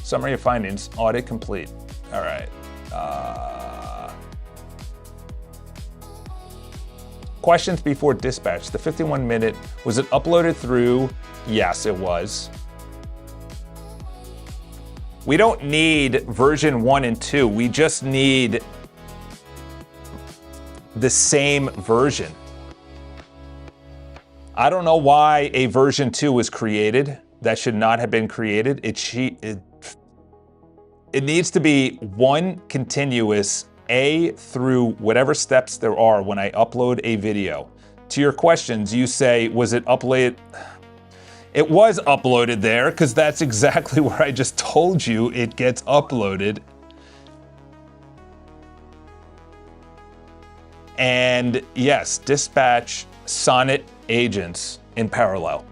Summary of findings, audit complete. All right. Questions before dispatch. The 51-minute, was it uploaded through? Yes, it was. We don't need version 1 and 2. We just need the same version. I don't know why a version 2 was created. That should not have been created. It needs to be one continuous A through whatever steps there are when I upload a video. To your questions, you say, was it uploaded? It was uploaded there because that's exactly where I just told you it gets uploaded. And yes, dispatch Sonnet agents in parallel.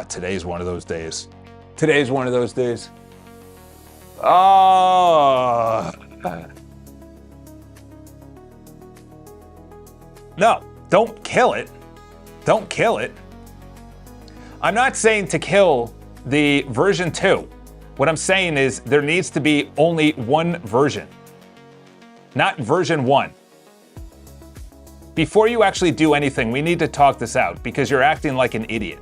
Today's one of those days. Today's one of those days. Oh. No, don't kill it. Don't kill it. I'm not saying to kill the version 2. What I'm saying is there needs to be only one version, not version 1. Before you actually do anything, we need to talk this out because you're acting like an idiot.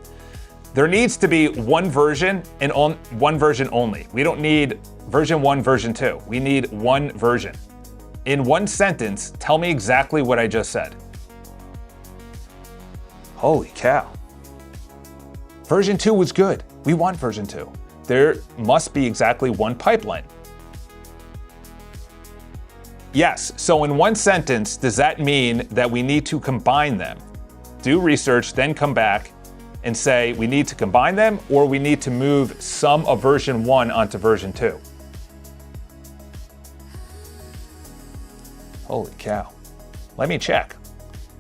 There needs to be one version and one version only. We don't need version 1, version 2. We need one version. In one sentence, tell me exactly what I just said. Holy cow. Version 2 was good. We want version 2. There must be exactly one pipeline. Yes, so in one sentence, does that mean that we need to combine them? Do research, then come back and say we need to combine them or we need to move some of version 1 onto version 2. Holy cow. Let me check.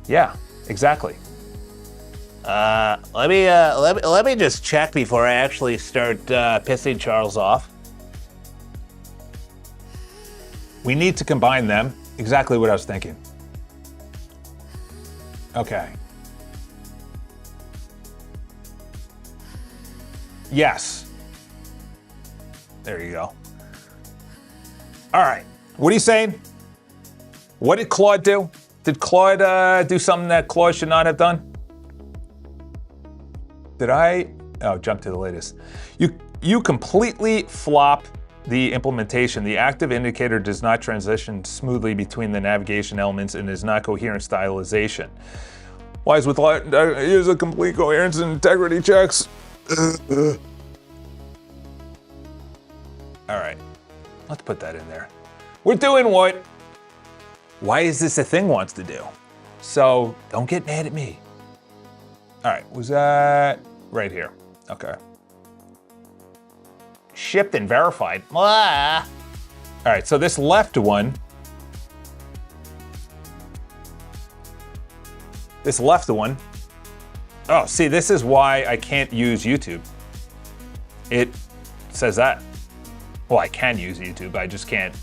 Yeah, exactly. Let me just check before I actually start pissing Charles off. We need to combine them. Exactly what I was thinking. Okay. Yes. There you go. All right. What are you saying? What did Claude do? Did Claude do something that Claude should not have done? Did I? Oh, jump to the latest. You completely flop the implementation. The active indicator does not transition smoothly between the navigation elements and is not coherent stylization. Why is with here's a complete coherence and integrity checks. All right, let's put that in there. We're doing what? Why is this a thing wants to do? So don't get mad at me. All right, was that right here? Okay. Shipped and verified. Ah. All right, so this left one. Oh, see, this is why I can't use YouTube. It says that. Well, I can use YouTube, I just can't.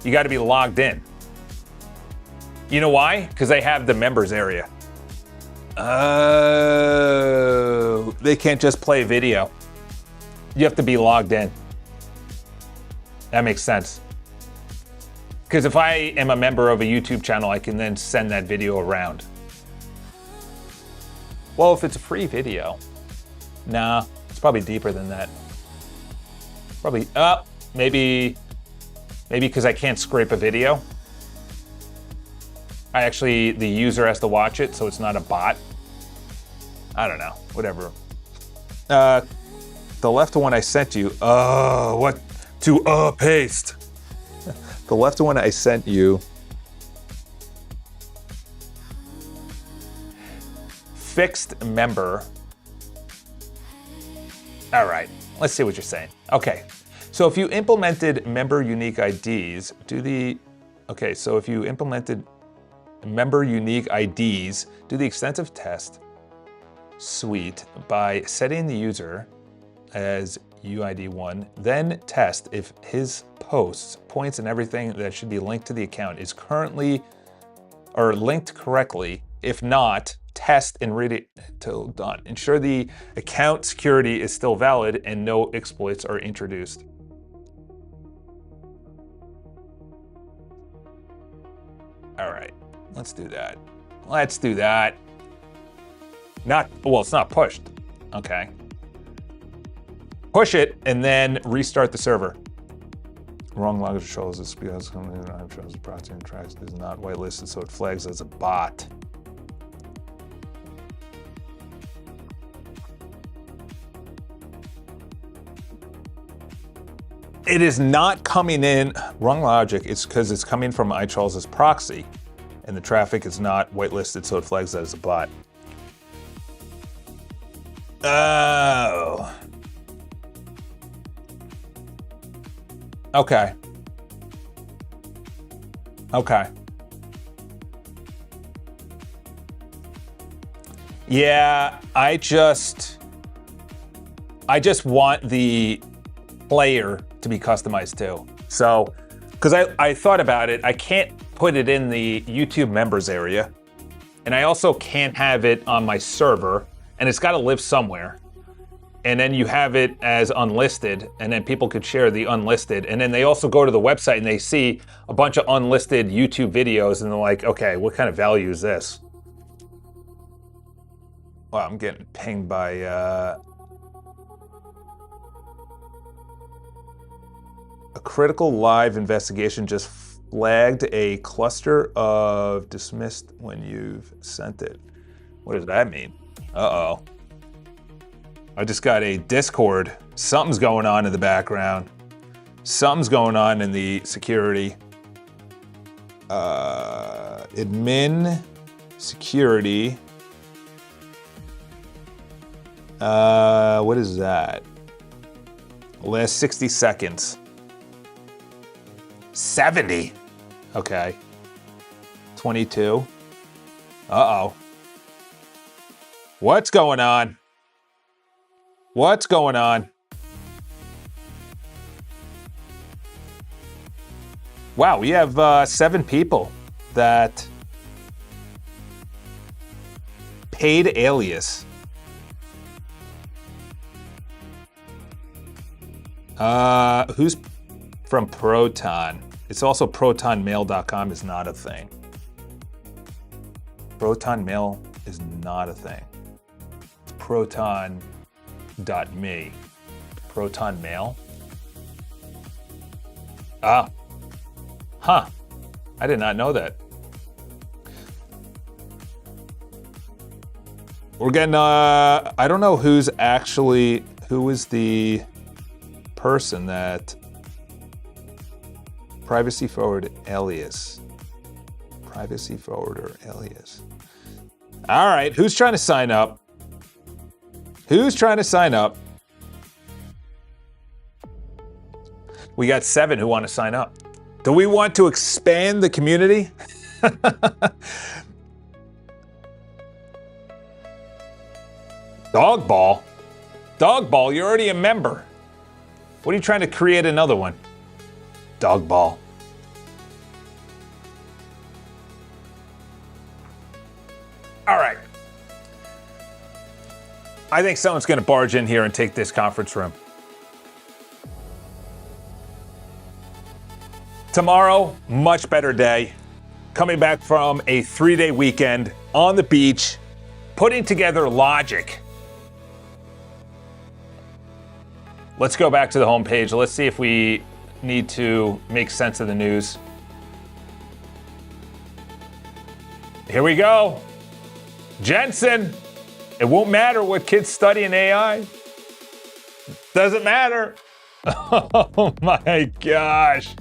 You got to be logged in. You know why? Because they have the members area. Oh, they can't just play video. You have to be logged in. That makes sense. Because if I am a member of a YouTube channel, I can then send that video around. Well, if it's a free video, nah, it's probably deeper than that. Probably, maybe because I can't scrape a video. The user has to watch it, so it's not a bot. I don't know, whatever. The left one I sent you, what to paste. The left one I sent you. Fixed member. All right, let's see what you're saying. Okay, so if you implemented member unique IDs, if you implemented member unique IDs, do the extensive test suite by setting the user as UID1, then test if his posts, points, and everything that should be linked to the account is currently or linked correctly. If not, test and read it till done. Ensure the account security is still valid and no exploits are introduced. All right, let's do that. Let's do that. It's not pushed. Okay. Push it and then restart the server. Wrong login shows this because I'm shows the proxy and tracks is not whitelisted, so it flags as a bot. It is not coming in, wrong logic, it's because it's coming from iCharles's proxy and the traffic is not whitelisted, so it flags that as a bot. Oh. Okay. Okay. Yeah, I just want the player to be customized too. So, because I thought about it, I can't put it in the YouTube members area, and I also can't have it on my server, and it's got to live somewhere. And then you have it as unlisted, and then people could share the unlisted, and then they also go to the website and they see a bunch of unlisted YouTube videos, and they're like, okay, what kind of value is this? Wow, I'm getting pinged by a critical live investigation just flagged a cluster of dismissed when you've sent it. What does that mean? Uh-oh. I just got a Discord. Something's going on in the background. Something's going on in the security. Admin security. What is that? Last 60 seconds. 70. Okay. 22. Uh-oh. What's going on? What's going on? Wow, we have 7 people that paid alias. Who's from Proton? It's also protonmail.com is not a thing. Protonmail is not a thing. It's proton.me. Protonmail? Ah. Huh. I did not know that. We're getting, I don't know who is the person that privacy forward alias. Privacy forwarder alias. All right, who's trying to sign up? Who's trying to sign up? We got 7 who want to sign up. Do we want to expand the community? Dog ball? Dog ball, you're already a member. What are you trying to create another one? Dog ball. All right. I think someone's going to barge in here and take this conference room. Tomorrow, much better day. Coming back from a 3-day weekend on the beach, putting together logic. Let's go back to the homepage. Let's see if we need to make sense of the news. Here we go. Jensen, it won't matter what kids study in AI. Doesn't matter. Oh my gosh.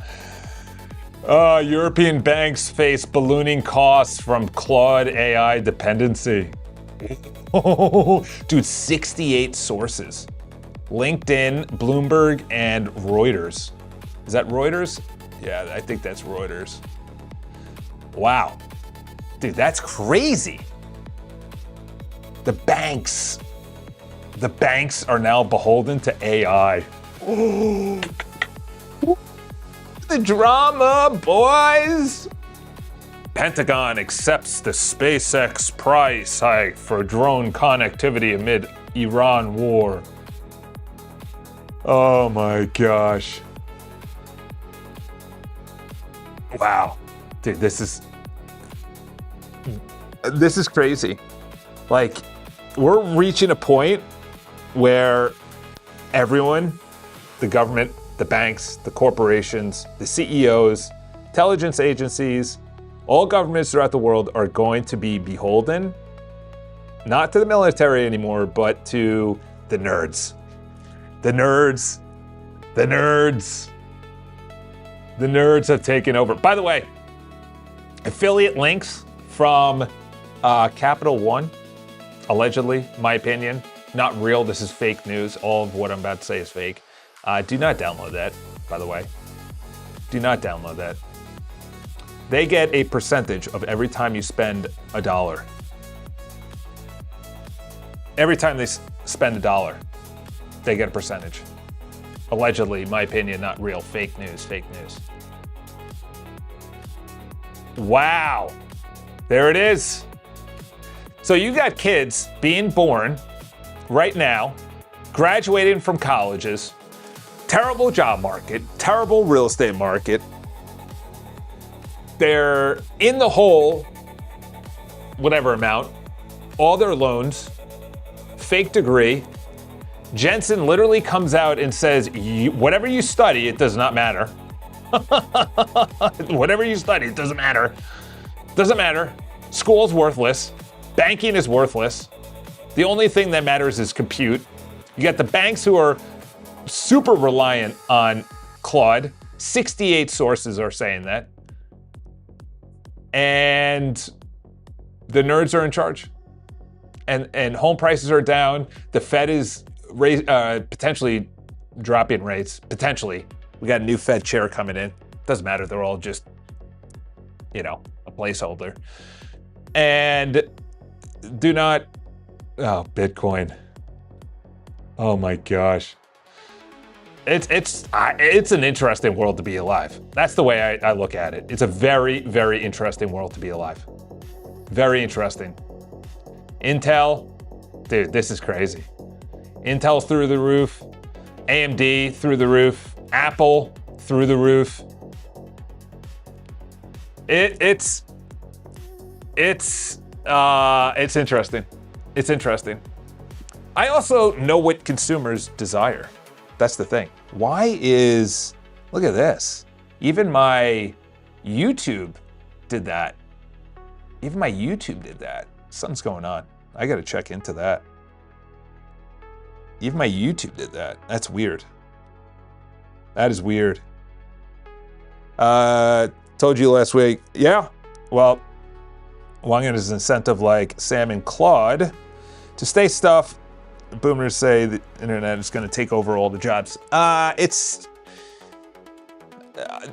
European banks face ballooning costs from Claude AI dependency. Dude, 68 sources. LinkedIn, Bloomberg, and Reuters. Is that Reuters? Yeah, I think that's Reuters. Wow. Dude, that's crazy. The banks are now beholden to AI. The drama, boys. Pentagon accepts the SpaceX price hike for drone connectivity amid Iran war. Oh my gosh. Wow. Dude, this is crazy. Like, we're reaching a point where everyone, the government, the banks, the corporations, the CEOs, intelligence agencies, all governments throughout the world are going to be beholden, not to the military anymore, but to the nerds. The nerds. The nerds. The nerds have taken over. By the way, affiliate links from Capital One, allegedly, my opinion, not real. This is fake news. All of what I'm about to say is fake. Do not download that, by the way. Do not download that. They get a percentage of every time you spend $1. Every time they spend $1, they get a percentage. Allegedly, my opinion, not real. Fake news, fake news. Wow. There it is. So you got kids being born right now, graduating from colleges, terrible job market, terrible real estate market. They're in the hole, whatever amount, all their loans, fake degree. Jensen literally comes out and says, whatever you study, it does not matter. Whatever you study, it doesn't matter. Doesn't matter. School's worthless. Banking is worthless. The only thing that matters is compute. You got the banks who are super reliant on Claude. 68 sources are saying that. And the nerds are in charge. and home prices are down. The Fed is potentially dropping rates. Potentially, we got a new Fed chair coming in. Doesn't matter. They're all just, you know, a placeholder. And do not. Oh, Bitcoin. Oh my gosh. It's an interesting world to be alive. That's the way I look at it. It's a very, very interesting world to be alive. Very interesting. Intel, dude, this is crazy. Intel's through the roof. AMD through the roof. Apple through the roof. It's interesting. It's interesting. I also know what consumers desire. That's the thing. Why is, look at this. Even my YouTube did that. Even my YouTube did that. Something's going on. I gotta check into that. Even my YouTube did that. That's weird. That is weird. Told you last week. Yeah, well, Wangan is incentive like Sam and Claude to stay stuff. The boomers say the internet is going to take over all the jobs.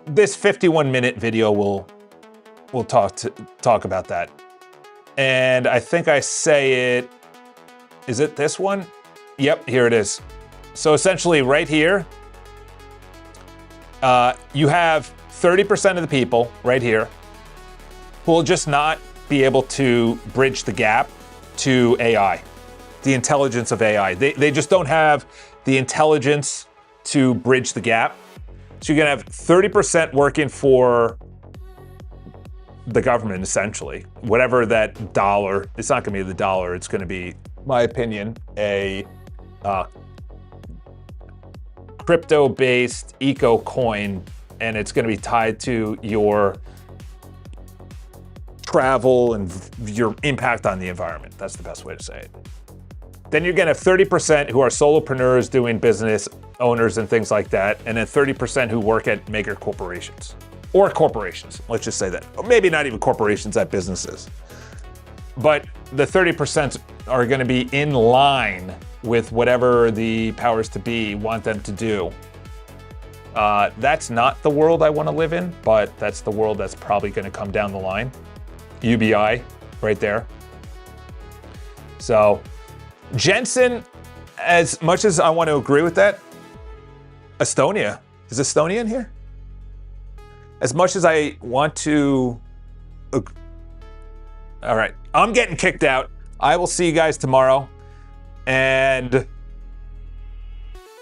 This 51-minute video will talk about that. And I think I say it, is it this one? Yep, here it is. So essentially right here, you have 30% of the people right here who will just not be able to bridge the gap to AI, the intelligence of AI. They just don't have the intelligence to bridge the gap. So you're gonna have 30% working for the government, essentially. Whatever that dollar, it's not gonna be the dollar, it's gonna be, my opinion, a crypto-based eco coin, and it's gonna be tied to your travel and your impact on the environment. That's the best way to say it. Then you're gonna have 30% who are solopreneurs doing business, owners and things like that, and then 30% who work at mega corporations. Or corporations, let's just say that. Or maybe not even corporations, at businesses. But the 30% are gonna be in line with whatever the powers to be want them to do. That's not the world I wanna live in, but that's the world that's probably gonna come down the line. UBI, right there. So, Jensen, as much as I want to agree with that, Estonia, is Estonia in here? As much as I want to, all right, I'm getting kicked out. I will see you guys tomorrow, and